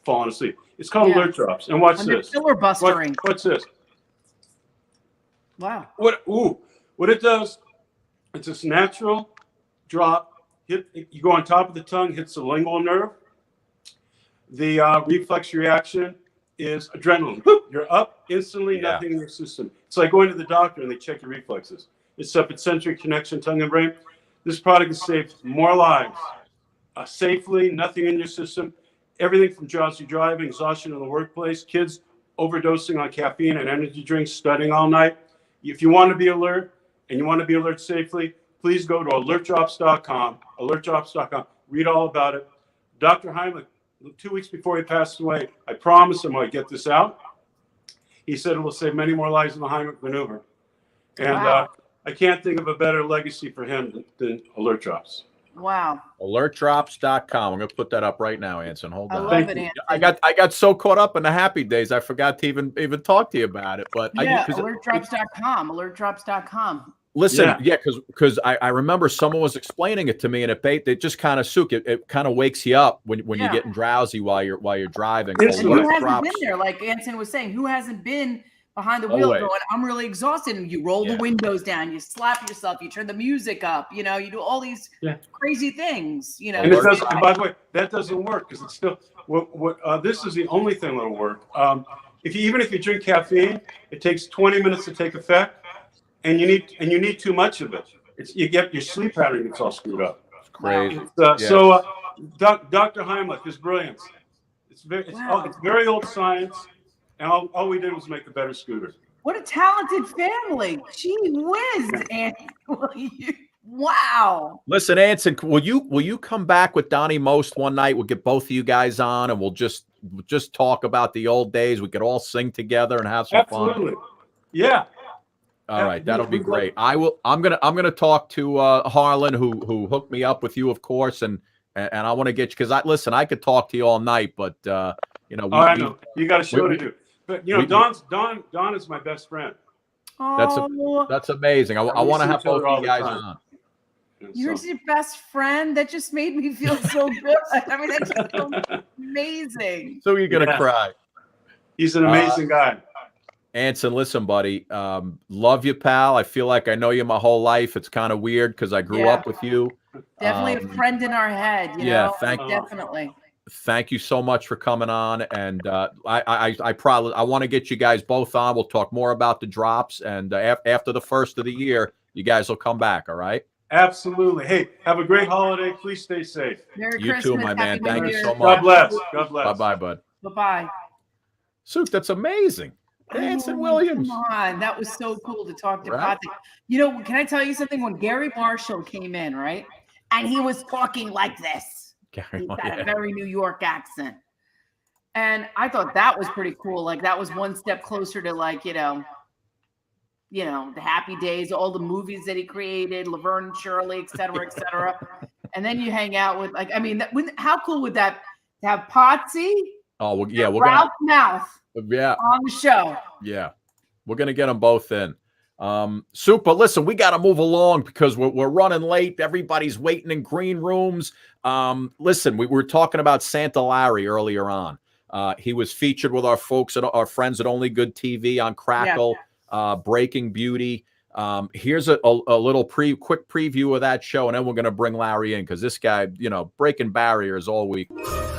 falling asleep. It's called Alert Drops. And watch this. Filibustering. What's this? Wow. What it does, it's this natural drop. You go on top of the tongue, hits the lingual nerve. The reflex reaction is adrenaline. You're up instantly, nothing in your system. It's like going to the doctor and they check your reflexes. It's sensory connection, tongue and brain. This product has saved more lives safely, nothing in your system. Everything from drowsy driving, exhaustion in the workplace, kids overdosing on caffeine and energy drinks, studying all night. If you want to be alert and you want to be alert safely, please go to alertdrops.com, alertdrops.com. Read all about it. Dr. Heimlich, 2 weeks before he passed away, I promised him I'd get this out. He said it will save many more lives in the Heimlich maneuver. And I can't think of a better legacy for him than Alert Drops. Wow. Alertdrops.com. I'm going to put that up right now, Anson. Hold on. I love it, Anson. I got so caught up in the Happy Days, I forgot to even talk to you about it. But alertdrops.com, alertdrops.com. Listen, because I remember someone was explaining it to me, and it just kind of it kind of wakes you up when you're getting drowsy while you're driving. And who hasn't been there? Like Anson was saying, who hasn't been behind the wheel going, I'm really exhausted, and you roll the windows down, you slap yourself, you turn the music up, you do all these crazy things, And it does, and by the way, that doesn't work because it's still this is the only thing that'll work. Even if you drink caffeine, it takes 20 minutes to take effect, and you need too much of it. Your sleep pattern gets all screwed up. It's crazy. So Dr. Heimlich is brilliant. It's very old science. And all we did was make a better scooter. What a talented family. Gee whiz, Anson. Wow. Listen, Anson, will you come back with Donnie Most one night? We'll get both of you guys on, and we'll just talk about the old days. We could all sing together and have some fun. Absolutely. Yeah. All right, that'll be great. I'm gonna talk to Harlan, who hooked me up with you, of course, and I want to get you because I could talk to you all night, but I know you got a show to do. But Don is my best friend. That's amazing. I want to have both of you guys on. You're your best friend. That just made me feel so good. I mean, that's just so amazing. So you're gonna cry. He's an amazing guy. Anson, listen, buddy. Love you, pal. I feel like I know you my whole life. It's kind of weird because I grew up with you. Definitely a friend in our head. Definitely. Thank you so much for coming on, and I want to get you guys both on. We'll talk more about the drops, and after the first of the year, you guys will come back. All right? Absolutely. Hey, have a great holiday. Please stay safe. Merry you Christmas, too, my man. Thank you so much. God bless. God bless. Bye, bud. Bye. Sook, that's amazing. Anson Williams. Come on, that was so cool to talk to Patrick. Can I tell you something? When Gary Marshall came in, right, and he was talking like this. He's got a very New York accent. And I thought that was pretty cool. Like that was one step closer to the Happy Days, all the movies that he created, Laverne and Shirley, et cetera, et cetera. And then you hang out with how cool would that to have Potsy? Oh, well, yeah. We're Ralph Mouth on the show. Yeah. We're going to get them both in. Super. Listen, we got to move along because we're running late. Everybody's waiting in green rooms. Listen, we were talking about Santa Larry earlier on. He was featured with our friends at Only Good TV on Crackle, Breaking Beauty. Here's a little quick preview of that show, and then we're going to bring Larry in because this guy, breaking barriers all week.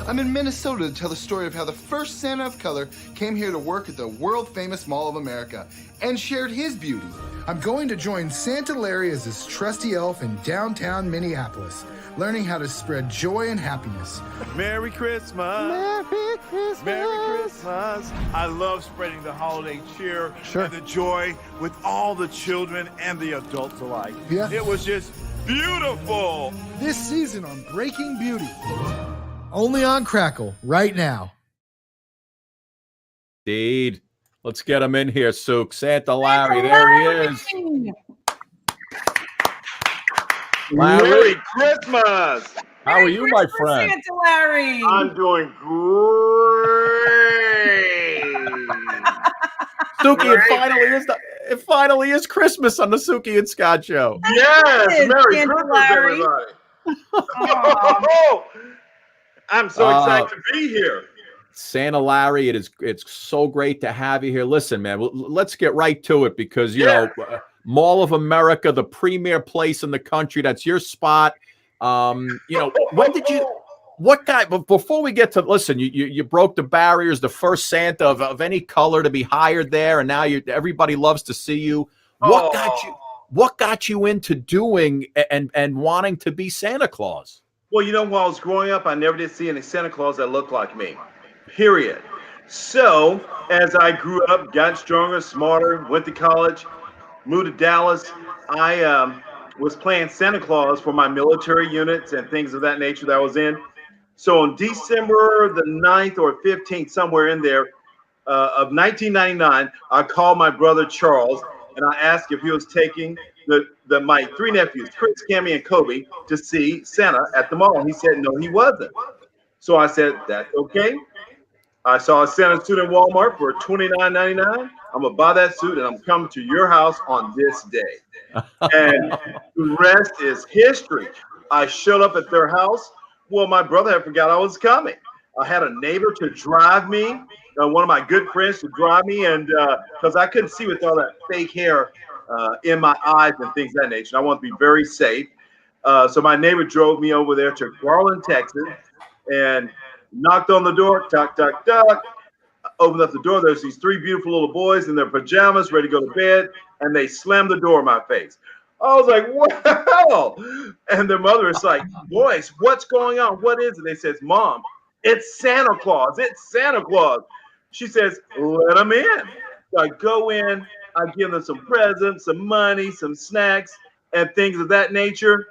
I'm in Minnesota to tell the story of how the first Santa of color came here to work at the world-famous Mall of America and shared his beauty. I'm going to join Santa Larry as his trusty elf in downtown Minneapolis, learning how to spread joy and happiness. Merry Christmas. Merry Christmas. Merry Christmas. I love spreading the holiday cheer and the joy with all the children and the adults alike. Yeah. It was just beautiful. This season on Breaking Beauty. Only on Crackle right now. Indeed. Let's get him in here, Sook. Santa Larry, there he is. Merry Christmas. How are you, my friend? Santa Larry. I'm doing great. Suki, it finally is Christmas on the Suki and Scott show. Yes, Merry Santa Christmas, Larry. everybody. I'm so excited to be here. Santa Larry, it's so great to have you here. Listen, man, let's get right to it because Mall of America, the premier place in the country, that's your spot. When did you? What guy? Before we get to listen, you broke the barriers. The first Santa of any color to be hired there, and now everybody loves to see you. What got you into doing and wanting to be Santa Claus? Well, while I was growing up, I never did see any Santa Claus that looked like me, period. So as I grew up, got stronger, smarter, went to college, moved to Dallas, I was playing Santa Claus for my military units and things of that nature that I was in. So on December the 9th or 15th, somewhere in there, of 1999, I called my brother Charles and I asked if he was taking my three nephews, Chris, Cammy, and Kobe, to see Santa at the mall. He said, no, he wasn't. So I said, that's okay. I saw a Santa suit in Walmart for $29.99. I'm going to buy that suit and I'm coming to your house on this day. And the rest is history. I showed up at their house. Well, my brother had forgot I was coming. I had a neighbor to drive me, one of my good friends to drive me, and because I couldn't see with all that fake hair in my eyes and things of that nature. I want to be very safe. So my neighbor drove me over there to Garland, Texas, and knocked on the door, tuck, tuck, tuck. Opened up the door. There's these three beautiful little boys in their pajamas, ready to go to bed, and they slammed the door in my face. I was like, wow. And their mother is like, boys, what's going on? What is it? They says, Mom, it's Santa Claus. It's Santa Claus. She says, let them in. So I go in. I give them some presents, some money, some snacks, and things of that nature.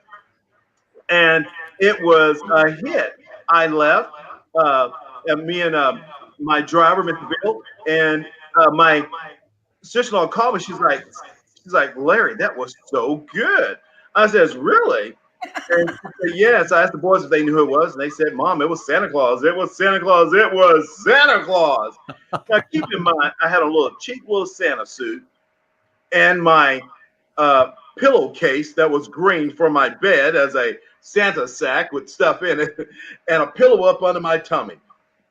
And it was a hit. I left. And me and my driver, Mr. Bill, and my sister-in-law called me. She's like, Larry, that was so good. I says, really? And she said, yes. I asked the boys if they knew who it was, and they said, Mom, it was Santa Claus. It was Santa Claus. It was Santa Claus. Now, keep in mind, I had a cheap little Santa suit and my pillowcase that was green for my bed as a Santa sack with stuff in it, and a pillow up under my tummy,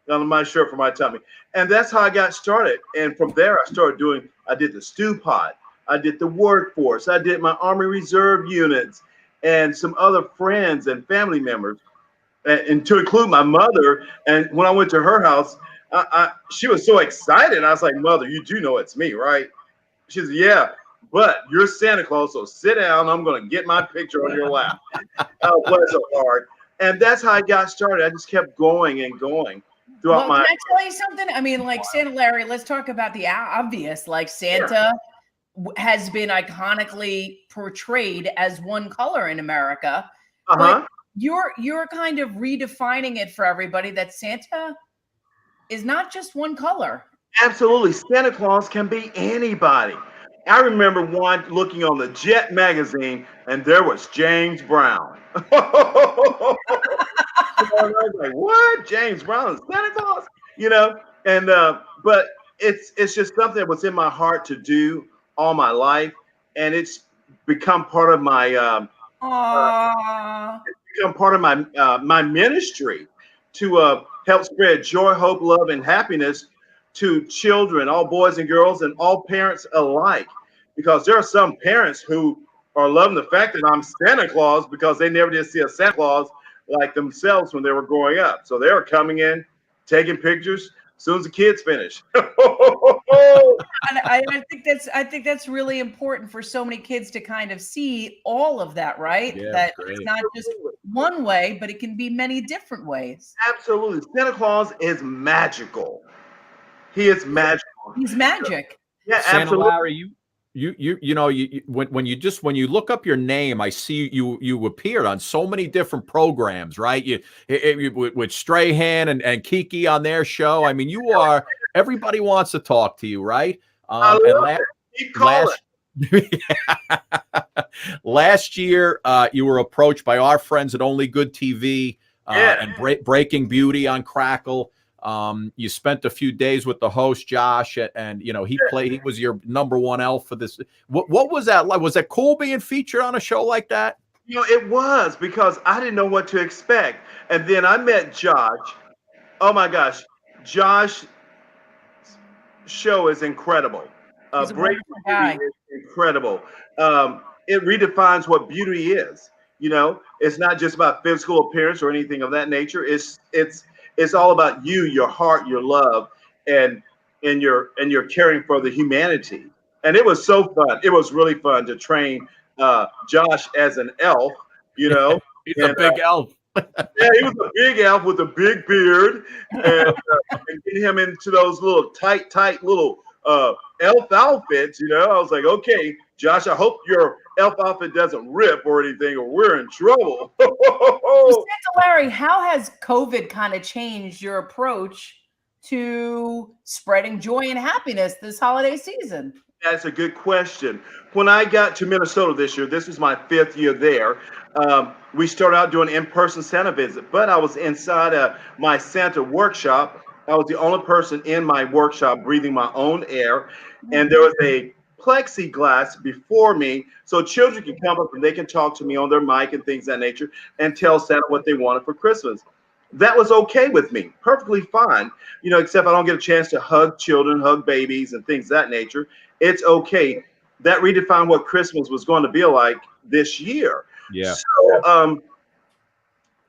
under my shirt for my tummy. And that's how I got started. And from there, I did the stew pot. I did the workforce. I did my Army Reserve units and some other friends and family members, and to include my mother. And when I went to her house, she was so excited. I was like, Mother, you do know it's me, right? She said, yeah, but you're Santa Claus, so sit down. I'm going to get my picture on your lap. Bless her heart. And that's how I got started. I just kept going and going throughout Can I tell you something? I mean, like Santa Larry, let's talk about the obvious. Like Santa has been iconically portrayed as one color in America. But you're kind of redefining it for everybody that Santa is not just one color. Absolutely. Santa Claus can be anybody. I remember looking on the Jet magazine, and there was James Brown. I was like, what? James Brown is Santa Claus? And but it's just something that was in my heart to do all my life, and it's become part of my my ministry to help spread joy, hope, love, and happiness to children, all boys and girls, and all parents alike. because there are some parents who are loving the fact that I'm Santa Claus because they never did see a Santa Claus like themselves when they were growing up. So they were coming in, taking pictures as soon as the kids finish. And I think that's really important for so many kids to kind of see all of that, right? Yeah, that great. it's not just one way, but it can be many different ways. Absolutely. Santa Claus is magical. He is magical. He's magic. Yeah, Santa absolutely. Larry, when you look up your name, I see you appeared on so many different programs, right? With Strahan and Kiki on their show. I mean, you are, everybody wants to talk to you, right? I love it. Keep calling. Last year, you were approached by our friends at Only Good TV and Breaking Beauty on Crackle. You spent a few days with the host Josh, and he was your #1 elf for this. What was that like? Was that cool being featured on a show like that? It was, because I didn't know what to expect, and then I met Josh. Oh my gosh, Josh's show is incredible. He's a Breaking wonderful guy. Beauty is incredible. It redefines what beauty is. It's not just about physical appearance or anything of that nature. It's all about you, your heart, your love, and your caring for the humanity. And it was so fun. It was really fun to train Josh as an elf. He's a big elf. Yeah, he was a big elf with a big beard, and get him into those little tight little elf outfits. I was like, okay, Josh, I hope your elf outfit doesn't rip or anything, or we're in trouble. So Santa Larry, how has COVID kind of changed your approach to spreading joy and happiness this holiday season? That's a good question. When I got to Minnesota this year, this was my 5th year there. We started out doing in-person Santa visit, but I was inside my Santa workshop. I was the only person in my workshop breathing my own air, and there was a plexiglass before me, so children can come up and they can talk to me on their mic and things of that nature and tell Santa what they wanted for Christmas. That was okay with me, perfectly fine, except I don't get a chance to hug children, hug babies, and things of that nature. It's okay. That redefined what Christmas was going to be like this year. Yeah. So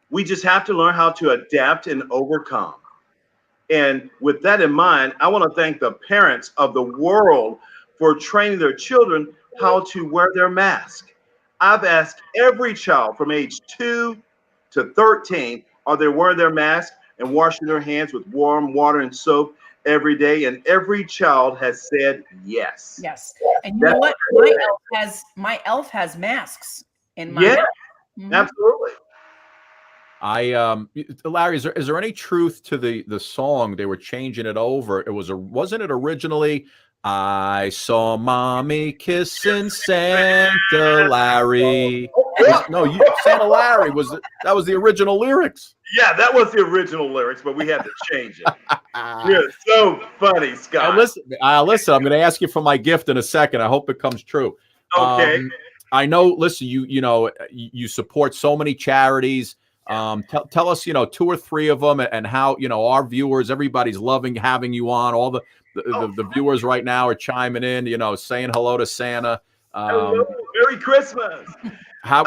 we just have to learn how to adapt and overcome. And with that in mind, I want to thank the parents of the world for training their children how to wear their mask. I've asked every child from age 2 to 13, are they wearing their mask and washing their hands with warm water and soap every day? And every child has said yes. Yes. And you know what? My elf has masks in my house. Absolutely. Larry, is there any truth to the song? They were changing it over. Wasn't it originally I saw mommy kissing Santa Larry? Santa Larry that was the original lyrics. Yeah, that was the original lyrics, but we had to change it. You're so funny, Scott. Listen, I'm going to ask you for my gift in a second. I hope it comes true. Okay. I know. Listen, you support so many charities. Tell us, 2 or 3 of them, and how our viewers, everybody's loving having you on. All the viewers right now are chiming in, saying hello to Santa. Hello, Merry Christmas. How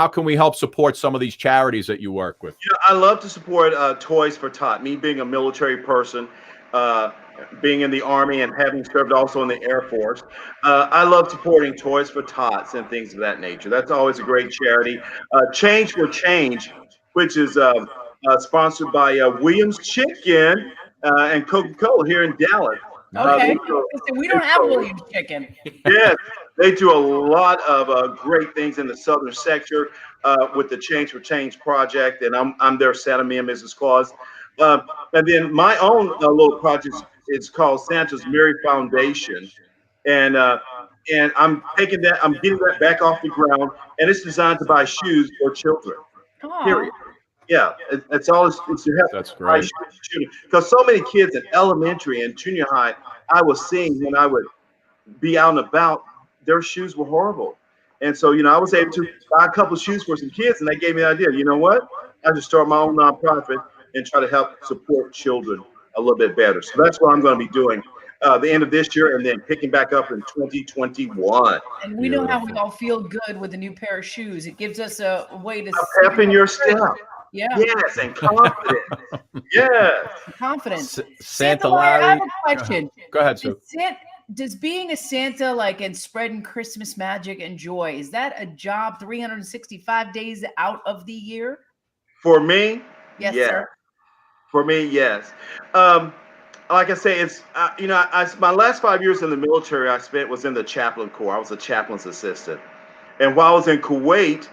can we help support some of these charities that you work with? I love to support Toys for Tot. Me being a military person, being in the Army and having served also in the Air Force, I love supporting Toys for Tots and things of that nature. That's always a great charity. Change for Change, which is sponsored by Williams Chicken and Coca-Cola here in Dallas. Okay. We don't have Williams Chicken. Yes, they do a lot of great things in the southern sector with the Change for Change project, and I'm their Santa, me and Mrs. Claus. And then my own little project is called Santa's Merry Foundation, and I'm getting that back off the ground, and it's designed to buy shoes for children. Period. Yeah, it's all it's to help. That's great. Because so many kids in elementary and junior high, I was seeing when I would be out and about, their shoes were horrible. And so, I was able to buy a couple of shoes for some kids, and they gave me the idea. You know what? I just start my own nonprofit and try to help support children a little bit better. So that's what I'm going to be doing the end of this year, and then picking back up in 2021. And we know how we all feel good with a new pair of shoes. It gives us a way to pep in your step. Yeah. Yes, and confidence. Yes. Confidence. Santa Larry, I have Larry. a question. Go ahead, Sue. Does being a Santa, like, and spreading Christmas magic and joy, is that a job 365 days out of the year? For me, Yes, yes. sir. For me, yes. Like I say, it's my last 5 years in the military I spent was in the chaplain corps. I was a chaplain's assistant, and while I was in Kuwait,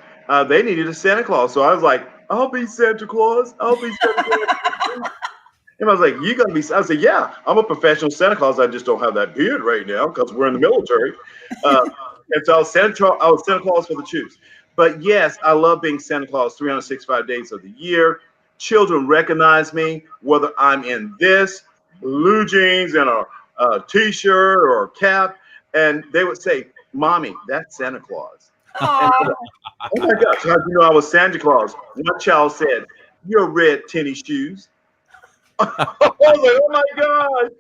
they needed a Santa Claus, so I was like, "I'll be Santa Claus. I'll be Santa Claus." And I was like, "You gonna be?" I said, "Yeah, I'm a professional Santa Claus. I just don't have that beard right now because we're in the military." And so I was Santa Claus for the troops. But yes, I love being Santa Claus 365 days of the year. Children recognize me whether I'm in this blue jeans and a t-shirt or a cap, and they would say, "Mommy, that's Santa Claus." And, oh my gosh, how do you know I was Santa Claus? One child said, "Your red tennis shoes." I was like, "Oh my gosh."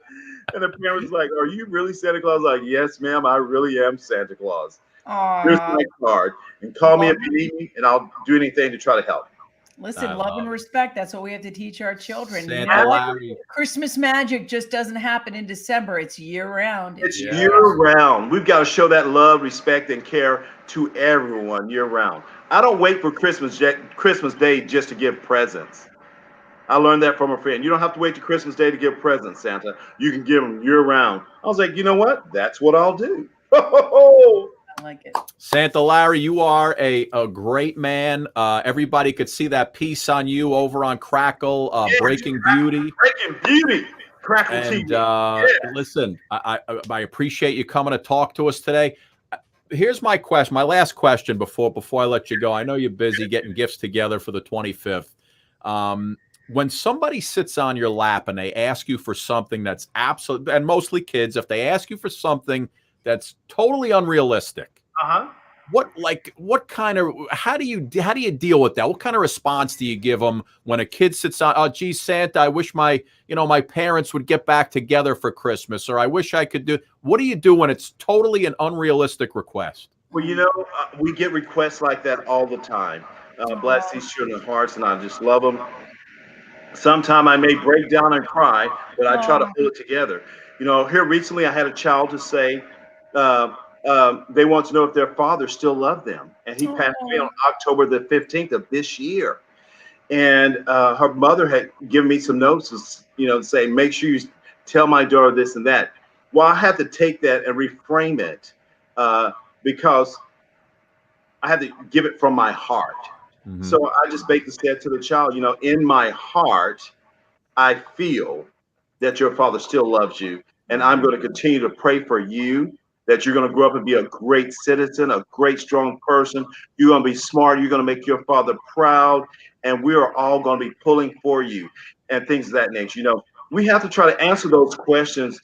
And the parents was like, "Are you really Santa Claus?" Like, "Yes, ma'am, I really am Santa Claus." Here's my card, and call me if you need me, and I'll do anything to try to help. Listen, love and respect. That's what we have to teach our children. Santa Larry. Christmas magic just doesn't happen in December. It's year round. It's year round. We've got to show that love, respect, and care to everyone year round. I don't wait for Christmas Day just to give presents. I learned that from a friend. You don't have to wait to Christmas Day to give presents, Santa. You can give them year round. I was like, you know what? That's what I'll do. I like it. Santa Larry, you are a great man. Everybody could see that piece on you over on Crackle, Breaking Beauty. Breaking Beauty. Crackle And TV. listen, I appreciate you coming to talk to us today. Here's my question, my last question before I let you go. I know you're busy getting gifts together for the 25th. When somebody sits on your lap and they ask you for something that's absolute, and mostly kids, if they ask you for something that's totally unrealistic, how do you deal with that? What kind of response do you give them when a kid sits on, "Oh, geez, Santa, I wish my parents would get back together for Christmas," or "I wish I could do," what do you do when it's totally an unrealistic request? Well, we get requests like that all the time. Bless these children's hearts, and I just love them. Sometime I may break down and cry, but I try to pull it together. Here recently I had a child to say they want to know if their father still loved them. And he passed away on October the 15th of this year. And her mother had given me some notes, to say, make sure you tell my daughter this and that. Well, I had to take that and reframe it because I had to give it from my heart. Mm-hmm. So I just basically said to the child, in my heart, I feel that your father still loves you. And I'm going to continue to pray for you, that you're going to grow up and be a great citizen, a great, strong person. You're going to be smart. You're going to make your father proud. And we are all going to be pulling for you and things of that nature. We have to try to answer those questions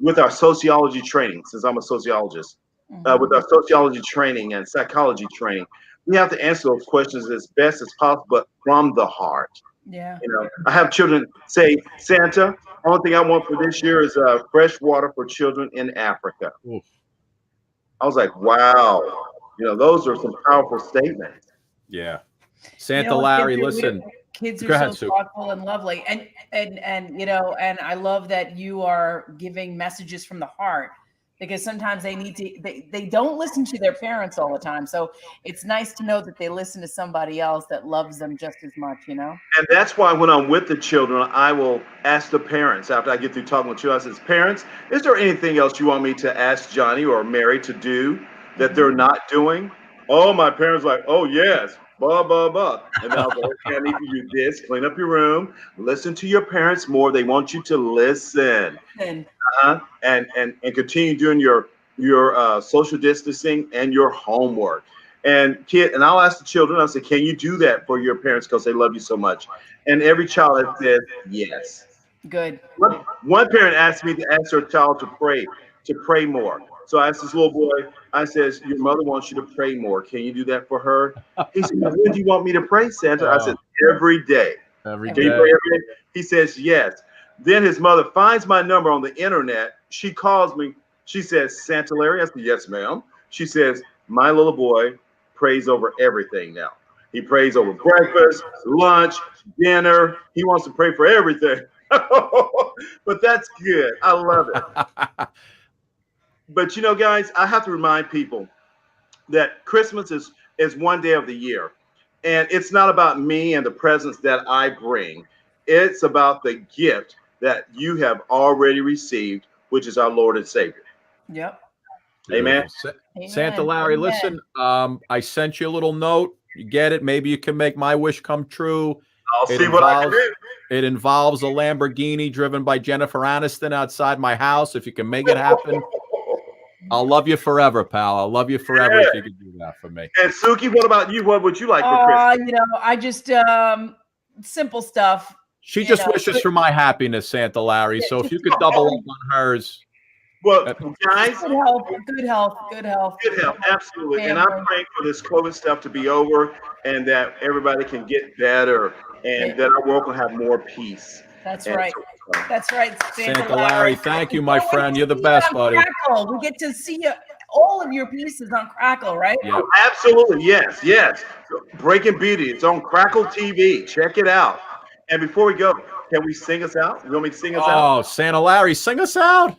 with our sociology training, since I'm a sociologist, with our sociology training and psychology training. We have to answer those questions as best as possible, but from the heart. Yeah. I have children say, "Santa, only thing I want for this year is fresh water for children in Africa." Oof. I was like, wow, those are some powerful statements. Yeah. Santa Larry, listen. Kids are so thoughtful and lovely. And I love that you are giving messages from the heart, because sometimes they don't listen to their parents all the time. So it's nice to know that they listen to somebody else that loves them just as much, And that's why when I'm with the children, I will ask the parents after I get through talking with you. I says, "Parents, is there anything else you want me to ask Johnny or Mary to do that they're not doing?" Oh, my parents are like, "Oh, yes, blah, blah, blah." And then I'll go, "Okay, I need you to do this, clean up your room, listen to your parents more. They want you to listen." And continue doing your social distancing and your homework. And I'll ask the children, I say, "Can you do that for your parents because they love you so much?" And every child has said yes. Good. One parent asked me to ask her child to pray more. So I asked this little boy, I says, "Your mother wants you to pray more. Can you do that for her?" He said, "When do you want me to pray, Santa?" I said, "Every day." Every Can day. you pray every day? He says, "Yes." Then his mother finds my number on the internet. She calls me. She says, Santa Larry. I said, yes, ma'am. She says, my little boy prays over everything now. He prays over breakfast, lunch, dinner. He wants to pray for everything. But that's good. I love it. But you know, guys, I have to remind people that Christmas is one day of the year. And it's not about me and the presents that I bring. It's about the gift that you have already received, which is our Lord and Savior. Yep. Amen. Santa Larry, listen, I sent you a little note. You get it? Maybe you can make my wish come true. I'll see what I can do. It involves a Lamborghini driven by Jennifer Aniston outside my house. If you can make it happen, I'll love you forever, pal. I'll love you forever if you can do that for me. And Suki, what about you? What would you like for Christmas? You know, I just simple stuff. She just wishes for my happiness, Santa Larry. So if you could double up on hers. Well, guys, good health, good health, good health. Good health, absolutely. And I'm praying for this COVID stuff to be over and that everybody can get better and that our world will have more peace. That's right. That's right, Santa Larry. Thank you, my friend. You're the best, buddy. Crackle. We get to see all of your pieces on Crackle, right? Yeah. Absolutely. Yes, yes. Breaking Beauty. It's on Crackle TV. Check it out. And before we go, can we sing us out? You want me to sing us out? Oh, Santa Larry, sing us out.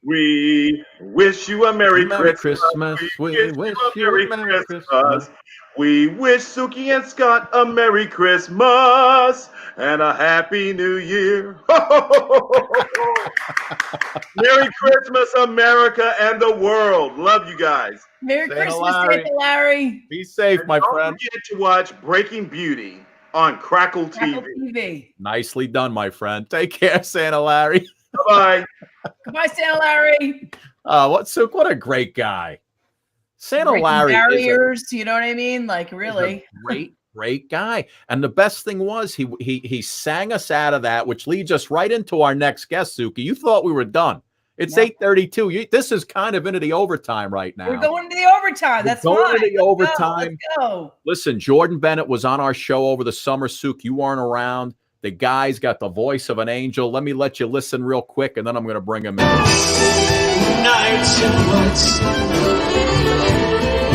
We wish you a Merry Christmas. We wish you a Merry Christmas. We wish Suki and Scott a Merry Christmas and a Happy New Year. Merry Christmas, America and the world. Love you guys. Merry Christmas, Santa Larry. Be safe, my friend. Don't forget to watch Breaking Beauty on Crackle TV. Nicely done, my friend. Take care, Santa Larry. Bye-bye. Goodbye, Santa Larry. What a great guy. Santa Larry barriers, you know what I mean? Like, really great guy. And the best thing was he sang us out of that, which leads us right into our next guest, Suki. You thought we were done. It's 8:32. This is kind of into the overtime right now. We're going into the overtime. That's going fine. into the overtime. Let's go. Listen, Jordan Bennett was on our show over the summer. Suki, you weren't around. The guy's got the voice of an angel. Let you listen real quick, and then I'm going to bring him in. Nights and woods,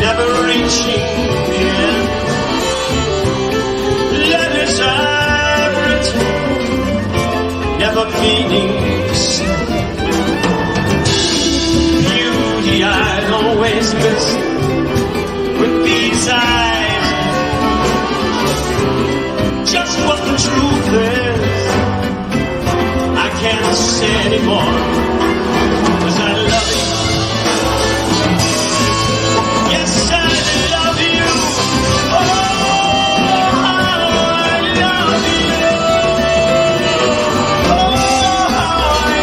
never reaching end. Letters I've written, never meaning to send. Beauty I'd always miss with these eyes. Just what the truth is, I can't say anymore, 'cause I love you. Yes, I love you. Oh, I love you. Oh, I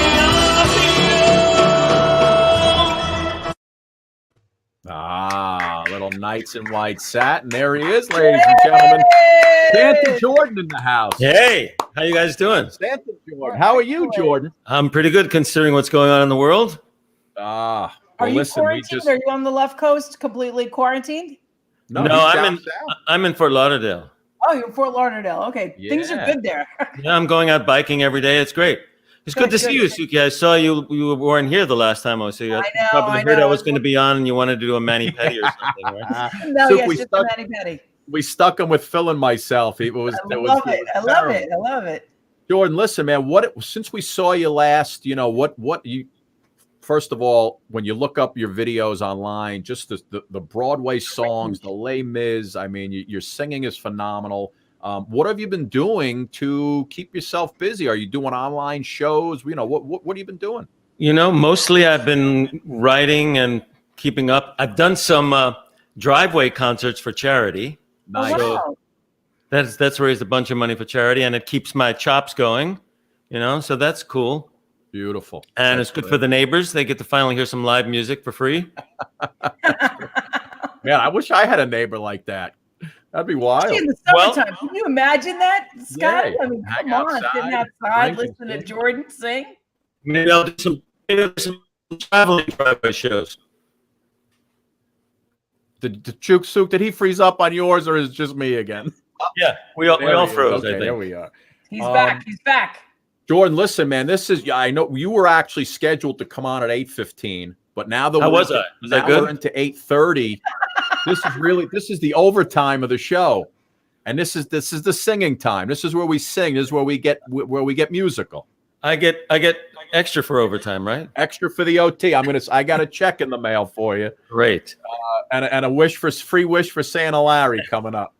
love you. Little Knights in White Satin. There he is, ladies and gentlemen. Santa Jordan in the house. Hey, how you guys doing? Santa Jordan. How are you, Jordan? I'm pretty good considering what's going on in the world. Are you quarantined? Are you on the left coast, completely quarantined? No, I'm in Fort Lauderdale. Oh, you're in Fort Lauderdale. Okay, things are good there. Yeah, I'm going out biking every day. It's great. It's good to see you, Suki. I saw you weren't here the last time I was here. You probably heard I was going to be on and you wanted to do a mani-pedi or something, right? No, yes, just a mani-pedi. We stuck him with Phil and myself. I love it. Jordan, listen, man, since we saw you last, what you first of all, when you look up your videos online, just the Broadway songs, the Les Mis, I mean, your singing is phenomenal. What have you been doing to keep yourself busy? Are you doing online shows? What have you been doing? Mostly I've been writing and keeping up. I've done some driveway concerts for charity. Nice. So that's raised a bunch of money for charity, and it keeps my chops going, so that's cool. Beautiful. And it's good for the neighbors. They get to finally hear some live music for free. Man, I wish I had a neighbor like that. That'd be wild. In the summertime, can you imagine that, Scott? Yeah, I mean, come on, sitting outside, listening to Jordan sing. Maybe I'll do some traveling driveway shows. Did Chuk Suk, did he freeze up on yours, or is it just me again? Yeah, we all froze. Okay, I think. there we are. He's back. He's back. Jordan, listen, man, this is, I know you were actually scheduled to come on at 8:15, but now that How we're was into, I? Was I now good? we're into 8:30, this is the overtime of the show. And this is the singing time. This is where we sing. This is where we get musical. I get extra for overtime, right? Extra for the OT. I got a check in the mail for you. Great. And a free wish for Santa Larry coming up.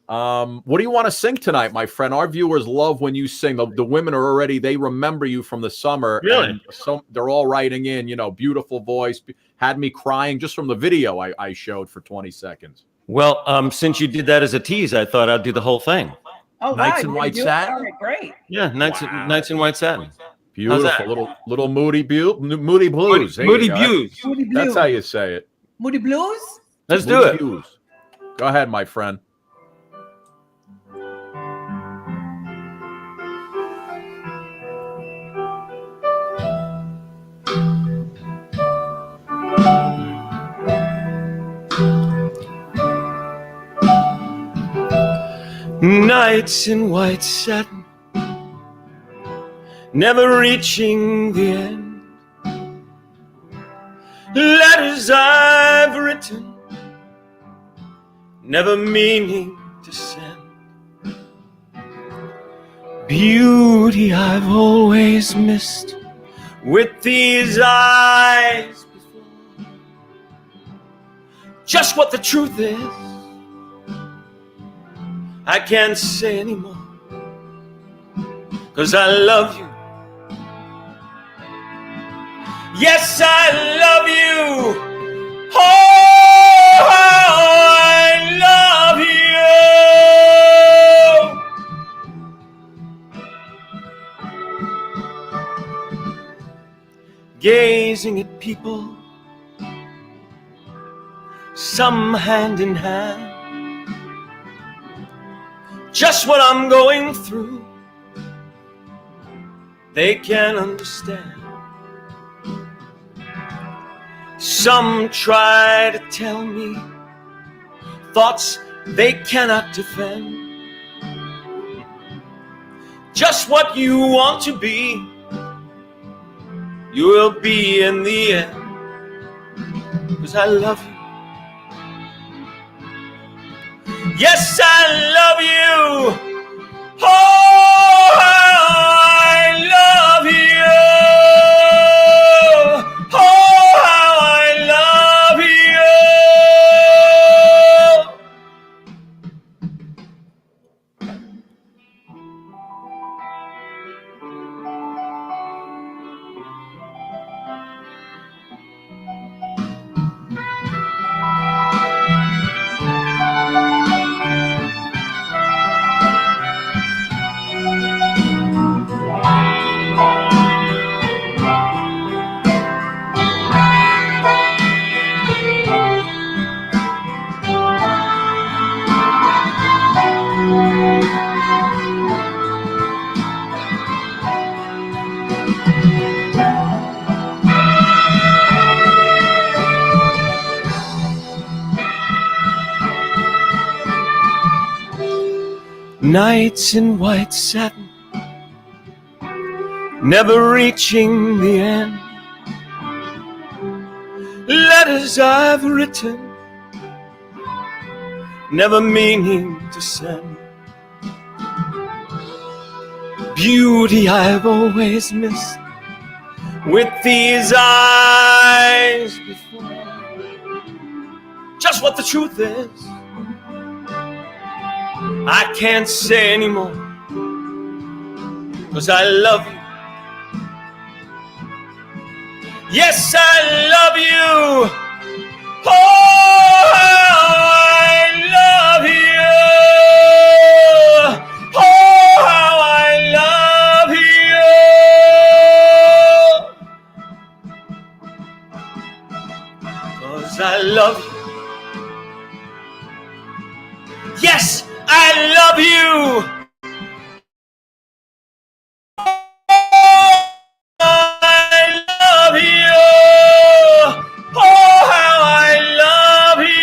What do you want to sing tonight, my friend? Our viewers love when you sing. The women are already, they remember you from the summer. Really? And so they're all writing in, beautiful voice. Had me crying just from the video I showed for 20 seconds. Well, since you did that as a tease, I thought I'd do the whole thing. Oh, Nights wow, in you White do it? Satin? All right, great. Yeah, nights in white satin. Beautiful. Little Moody Blues. There Moody you go. Blues. Moody Blues. That's how you say it. Moody Blues? Let's do Moody it. Blues. Go ahead, my friend. Nights in white satin, never reaching the end. Letters I've written, never meaning to send. Beauty I've always missed with these eyes before. Just what the truth is, I can't say anymore, 'cause I love you. Yes, I love you. Oh, I love you. Gazing at people, some hand in hand. Just what I'm going through, they can't understand. Some try to tell me thoughts they cannot defend. Just what you want to be, you will be in the end. 'Cause I love you. Yes, I love you. Oh, I love you. Oh, how I love nights in white satin, never reaching the end. Letters I've written, never meaning to send. Beauty I've always missed with these eyes before. Just what the truth is, I can't say anymore, 'cause I love you. Yes, I love you. Oh, I love you. Oh, how I love you. 'Cause I love you. Yes, I love you. I love you. Oh, how I love you.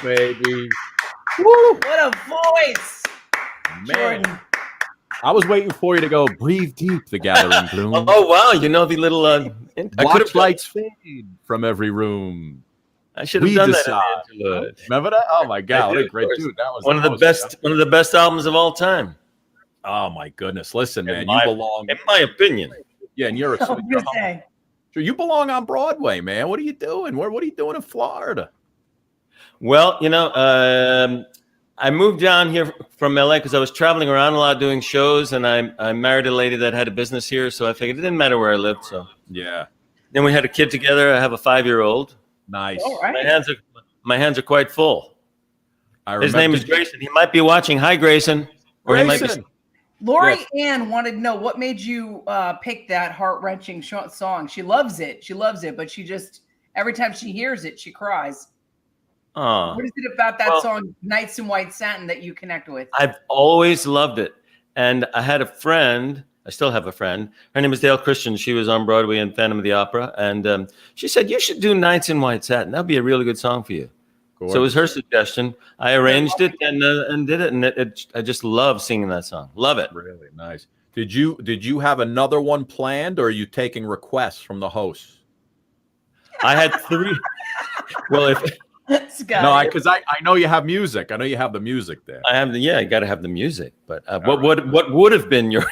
baby. Woo! What a voice, Man. Jordan. I was waiting for you to go. Breathe deep, the gathering gloom. Oh wow, you know the little. Watch lights fade from every room. I should have done that. In the interlude. Remember that? Oh my God, what a of great course. dude! That was one of the best albums of all time. Oh my goodness! Listen, man, my- you belong. In my opinion. Yeah, and you're. I was gonna say. You belong on Broadway, man. What are you doing? What are you doing in Florida? Well, you know, I moved down here from LA because I was traveling around a lot doing shows, and I married a lady that had a business here, so I figured it didn't matter where I lived. So yeah. Then we had a kid together. I have a 5-year-old. Nice. All right. My hands are quite full. His remember- name is Grayson. He might be watching. Hi, Grayson. Or he might be. Grayson. Lori Yes. Ann wanted to know what made you pick that heart-wrenching song. She loves it. But she just every time she hears it, she cries. Aw. What is it about that song, Nights in White Satin, that you connect with? I've always loved it. And I had a friend, I still have a friend. Her name is Dale Christian. She was on Broadway in Phantom of the Opera. And she said, you should do Nights in White Satin. That'd be a really good song for you. So it was her suggestion. I arranged it and did it. And I just love singing that song. Love it. Really nice. Did you have another one planned, or are you taking requests from the hosts? I had 3. Well, if... No, because I know you have music. I know you have the music there. I have you got to have the music. But what would have been your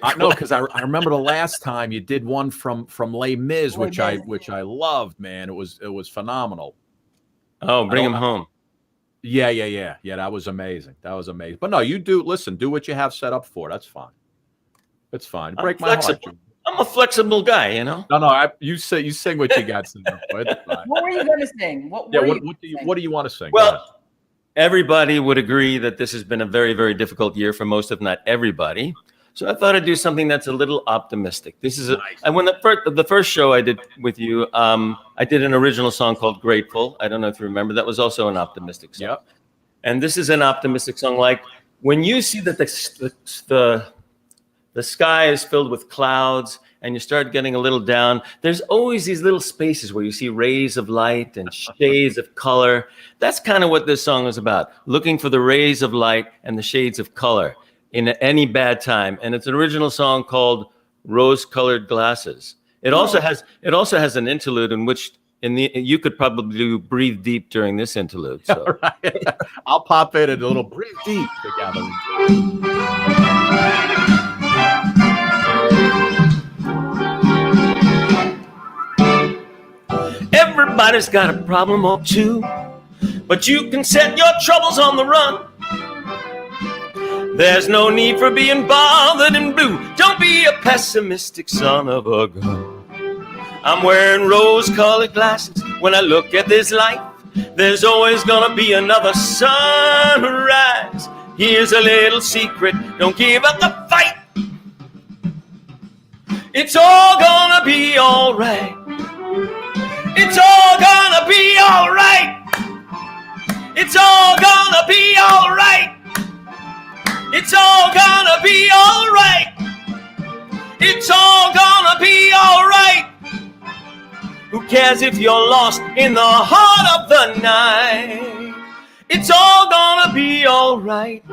I know, because I remember the last time you did one from Les Mis, which I loved, man. It was phenomenal. Oh, bring him home. Yeah. That was amazing. But no, you do what you have set up for. That's fine. It's fine. Break my heart. I'm a flexible guy, you know. No. You sing what you got to do. It's fine. What were you going to sing? What do you want to sing? Well, everybody would agree that this has been a very, very difficult year for most, if not everybody. So I thought I'd do something that's a little optimistic. This is and when the first show I did with you, I did an original song called "Grateful." I don't know if you remember. That was also an optimistic song. Yep. And this is an optimistic song. Like when you see that the sky is filled with clouds and you start getting a little down, there's always these little spaces where you see rays of light and shades of color. That's kind of what this song is about, looking for the rays of light and the shades of color in any bad time. And it's an original song called Rose-Colored Glasses. It also has an interlude in which you could probably do Breathe Deep during this interlude. So Right. I'll pop in a little Breathe Deep together. Everybody's got a problem or two, but you can set your troubles on the run. There's no need for being bothered in blue. Don't be a pessimistic son of a gun. I'm wearing rose-colored glasses when I look at this life. There's always gonna be another sunrise. Here's a little secret, don't give up the fight. It's all gonna be all right. It's all gonna be all right. It's all gonna be all right. It's all gonna be all right. It's all gonna be all right. Who cares if you're lost in the heart of the night? It's all gonna be all right.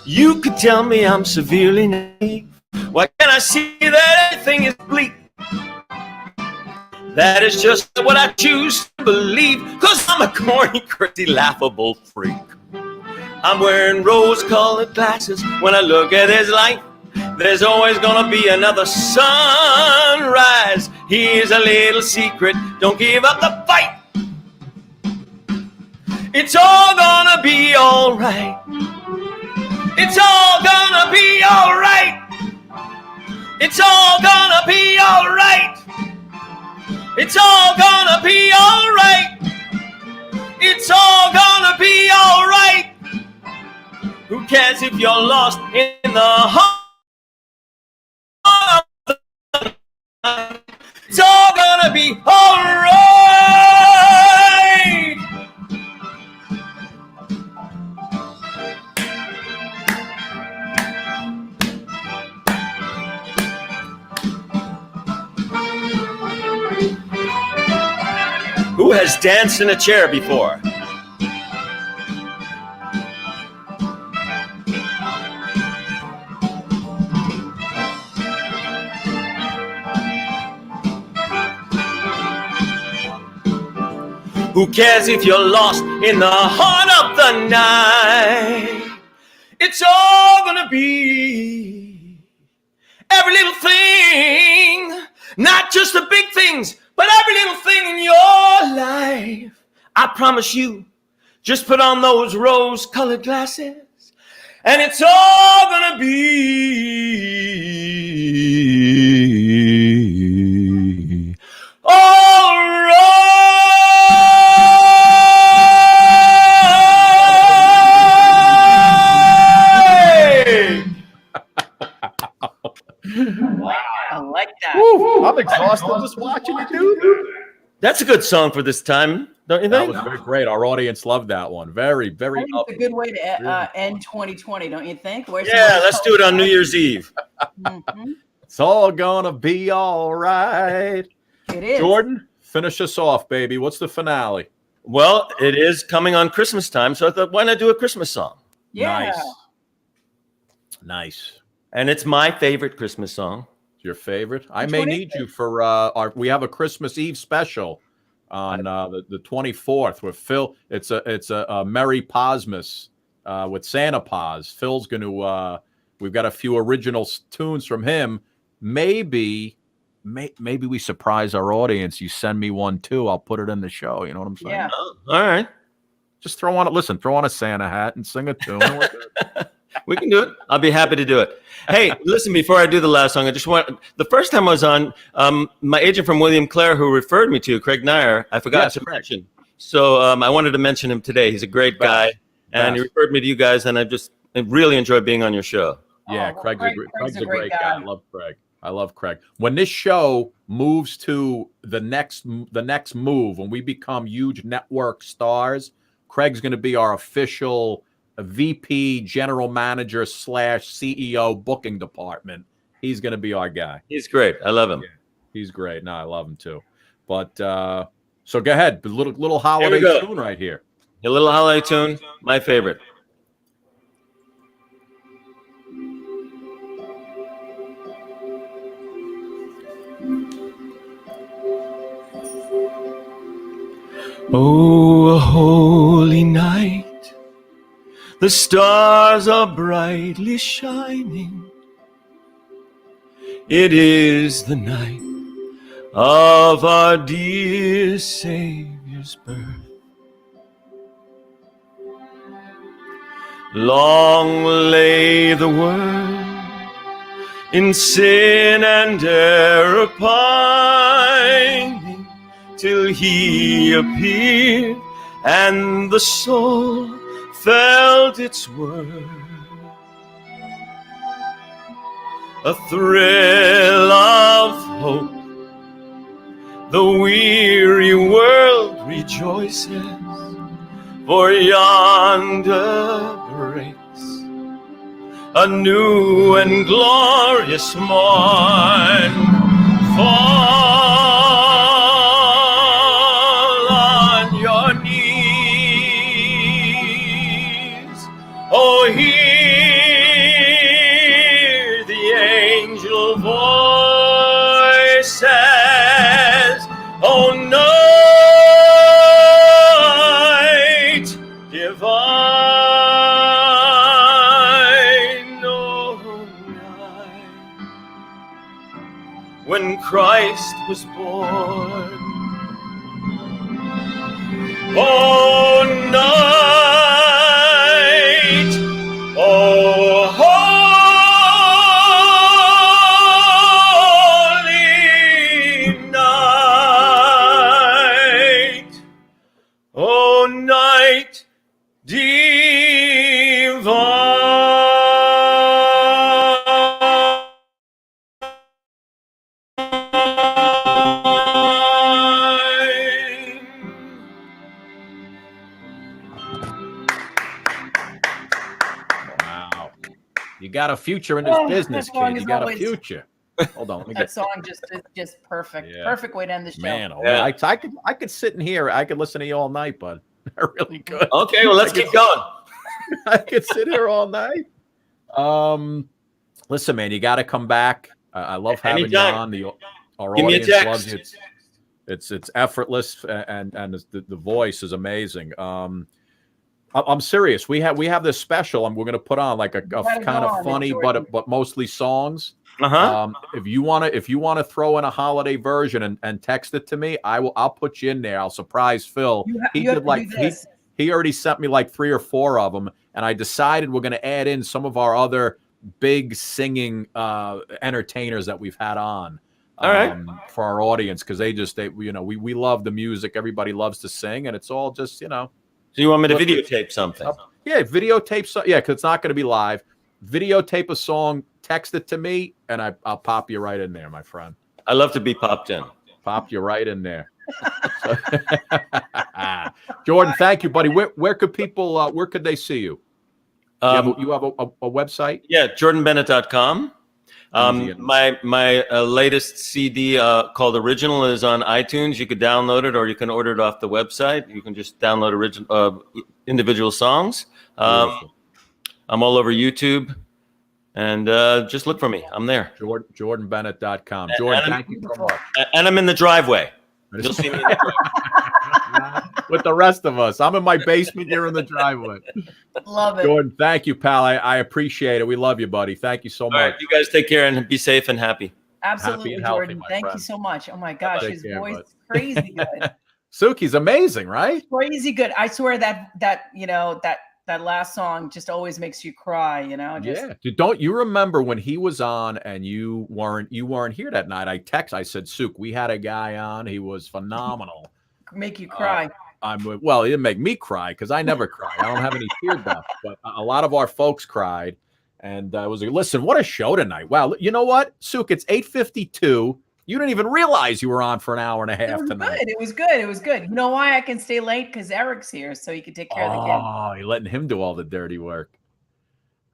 You could tell me I'm severely naive. Why can't I see that everything is bleak? That is just what I choose to believe, 'cause I'm a corny, crazy, laughable freak. I'm wearing rose-colored glasses when I look at his life. There's always gonna be another sunrise. Here's a little secret, don't give up the fight. It's all gonna be all right. It's all gonna be all right. It's all gonna be all right. It's all gonna be all right. It's all gonna be all right. Who cares if you're lost in the heart of the night? It's all gonna be all right. Who has danced in a chair before? Who cares if you're lost in the heart of the night? It's all gonna be every little thing, not just the big things, but every little thing in your life. I promise you, just put on those rose-colored glasses, and it's all gonna be all right. I like that. Woo, I'm exhausted just watching you do that. That's a good song for this time, don't you That think? was very great. Our audience loved that one. Very, I very think it's a good way to end 2020, don't you think? Yeah, let's do it on New Year's Eve. It's all gonna be all right. It is. Jordan, finish us off, baby. What's the finale? Well, it is coming on Christmas time, so I thought, why not do a Christmas song? Yeah. Nice. And it's my favorite Christmas song. Your favorite? I Which may one is need you for we have a Christmas Eve special on the 24th with Phil. It's a Merry Posmas with Santa Paws. Phil's going to we've got a few original tunes from him. Maybe we surprise our audience. You send me one too. I'll put it in the show. You know what I'm saying? Yeah. Oh, all right. Just throw on a Santa hat and sing a tune. And we're good. We can do it. I'll be happy to do it. Hey, listen, before I do the last song, I just want, the first time I was on, my agent from William Clare, who referred me to, Craig Nair, I forgot to mention. So I wanted to mention him today. He's a great guy, and he referred me to you guys, and I really enjoyed being on your show. Yeah, Craig's a great guy. I love Craig. When this show moves to the next move, when we become huge network stars, Craig's going to be our official VP, general manager / CEO booking department. He's going to be our guy. He's great. I love him. Yeah, he's great. No, I love him too. But so go ahead. The little holiday tune right here. A little holiday tune, my favorite. Oh, a holy night. The stars are brightly shining. It is the night of our dear Savior's birth. Long lay the world in sin and error pining, till he appeared and the soul felt its worth. A thrill of hope, the weary world rejoices, for yonder breaks a new and glorious morn. Fall on your knees, oh, hear the angel voices, oh, night divine, oh, night when Christ was born. Oh, night, oh, holy night, oh, night divine. Wow. You got a future in this business, that song kid. is You got always- a future. Hold on. Let me That get song just perfect. Yeah. Perfect way to end the show. man. Oh, man. I could sit in here. I could listen to you all night, bud. I really could. Okay, well, let's keep going. I could sit here all night. Listen, man, you got to come back. I love having Anytime. you on. Our Give me a audience text. loves you. It's effortless, and the voice is amazing. I'm serious. We have this special, and we're going to put on like a kind of funny, but mostly songs. If you want to throw in a holiday version and text it to me, I'll put you in there. I'll surprise Phil. He already sent me like 3 or 4 of them, and I decided we're going to add in some of our other big singing entertainers that we've had on. All right. For our audience, because we love the music. Everybody loves to sing, and it's all just So you want me to videotape something? Yeah, videotape. Yeah, because it's not going to be live. Videotape a song, text it to me, and I'll pop you right in there, my friend. I love to be popped in. Pop you right in there. Jordan, thank you, buddy. Where could people? Where could they see you? You have a website? Yeah, jordanbennett.com. My latest CD called Original is on iTunes. You could download it, or you can order it off the website. You can just download individual songs. I'm all over YouTube, and just look for me. I'm there. jordanbennett.com. Jordan, thank you so much. And I'm in the driveway. You'll see me in the driveway. With the rest of us. I'm in my basement. You're in the driveway. Love it. Jordan, thank you, pal. I appreciate it. We love you, buddy. Thank you so much. All right, you guys take care and be safe and happy. Absolutely, and healthy, Jordan. my Thank you friend. so much. Oh my gosh, Take his care, voice bud. is crazy good. Suki's amazing, right? Crazy good. I swear that that last song just always makes you cry. Yeah. Dude, don't you remember when he was on and you weren't here that night? I said, Suk, we had a guy on. He was phenomenal. Make you cry. Well, it didn't make me cry because I never cry. I don't have any tear ducts, but a lot of our folks cried. And I was like, listen, what a show tonight. Wow. You know what, Suk, it's 8:52. You didn't even realize you were on for an hour and a half tonight. It was good. It was good. You know why I can stay late? Because Eric's here, so he can take care of the kids. Oh, you're letting him do all the dirty work.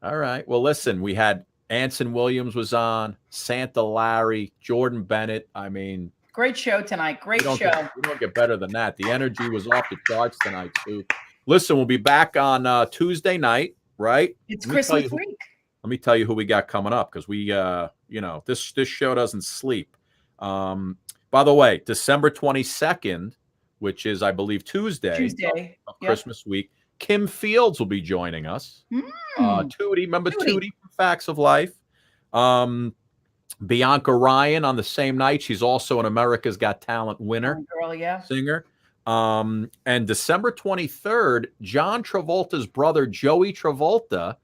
All right. Well, listen, we had Anson Williams was on, Santa Larry, Jordan Bennett. I mean, Great show tonight. Great show. You don't get better than that. The energy was off the charts tonight, too. Listen, we'll be back on Tuesday night, right? It's Christmas week. Let me tell you who we got coming up, because we, this show doesn't sleep. By the way, December 22nd, which is, I believe, Tuesday of Christmas week, Kim Fields will be joining us. Tootie, remember Tootie from Facts of Life? Bianca Ryan on the same night. She's also an America's Got Talent winner. Singer. And December 23rd, John Travolta's brother, Joey Travolta,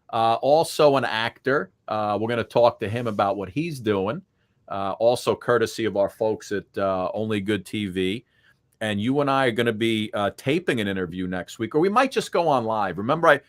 also an actor. We're going to talk to him about what he's doing. Also courtesy of our folks at Only Good TV. And you and I are going to be taping an interview next week, or we might just go on live. Remember,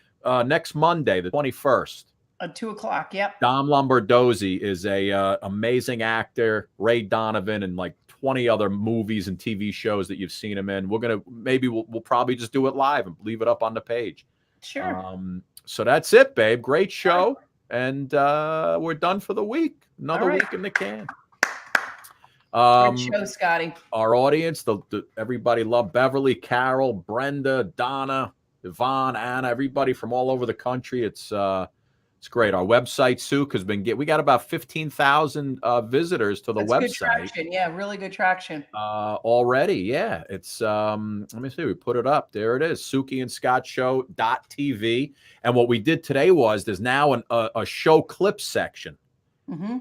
next Monday, the 21st. At 2:00. Yep. Dom Lombardozzi is a amazing actor. Ray Donovan and like 20 other movies and TV shows that you've seen him in. We'll probably just do it live and leave it up on the page. Sure. So that's it, babe. Great show. And we're done for the week. Another week in the can. Good show, Scotty. Our audience, everybody loved Beverly, Carol, Brenda, Donna, Yvonne, Anna, everybody from all over the country. It's great. Our website, Suk, has been we got about 15,000 visitors to the website. Good traction. Yeah, really good traction. Already. Yeah. It's let me see, we put it up. There it is. SukiandScottShow.tv. And what we did today was there's now a show clip section.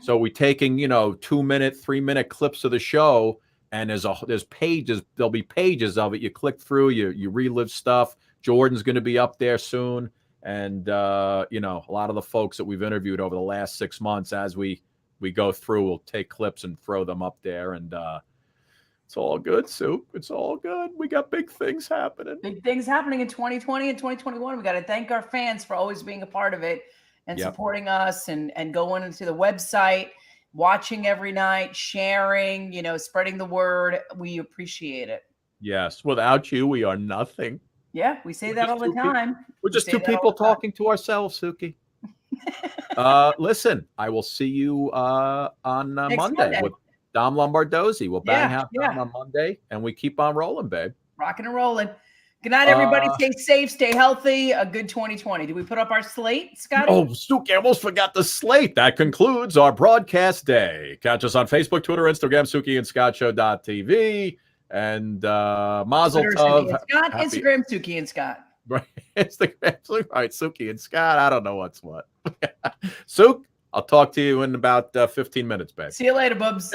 So we're taking, 2-minute, 3-minute clips of the show, and there's pages. There'll be pages of it. You click through, you relive stuff. Jordan's going to be up there soon. And, a lot of the folks that we've interviewed over the last 6 months, as we go through, we'll take clips and throw them up there. And it's all good, Suk. It's all good. We got big things happening. Big things happening in 2020 and 2021. We got to thank our fans for always being a part of it and supporting us and going into the website, watching every night, sharing, spreading the word. We appreciate it. Yes. Without you, we are nothing. Yeah, we say that all the time. We're just two people talking to ourselves, Suki. Listen, I will see you on Next Monday with Dom Lombardozzi. We'll bang out Yeah. Dom on Monday, and we keep on rolling, babe. Rocking and rolling. Good night, everybody. Stay safe, stay healthy. A good 2020. Did we put up our slate, Scotty? Oh, Stooky, I almost forgot the slate. That concludes our broadcast day. Catch us on Facebook, Twitter, Instagram, SukiandScottShow.tv, and Mazel Twitter, Tov. Suki and Scott. Instagram, Suki and Scott. Right, Instagram, right, Suki and Scott. I don't know what's what. Sook, I'll talk to you in about 15 minutes, babe. See you later, bubs.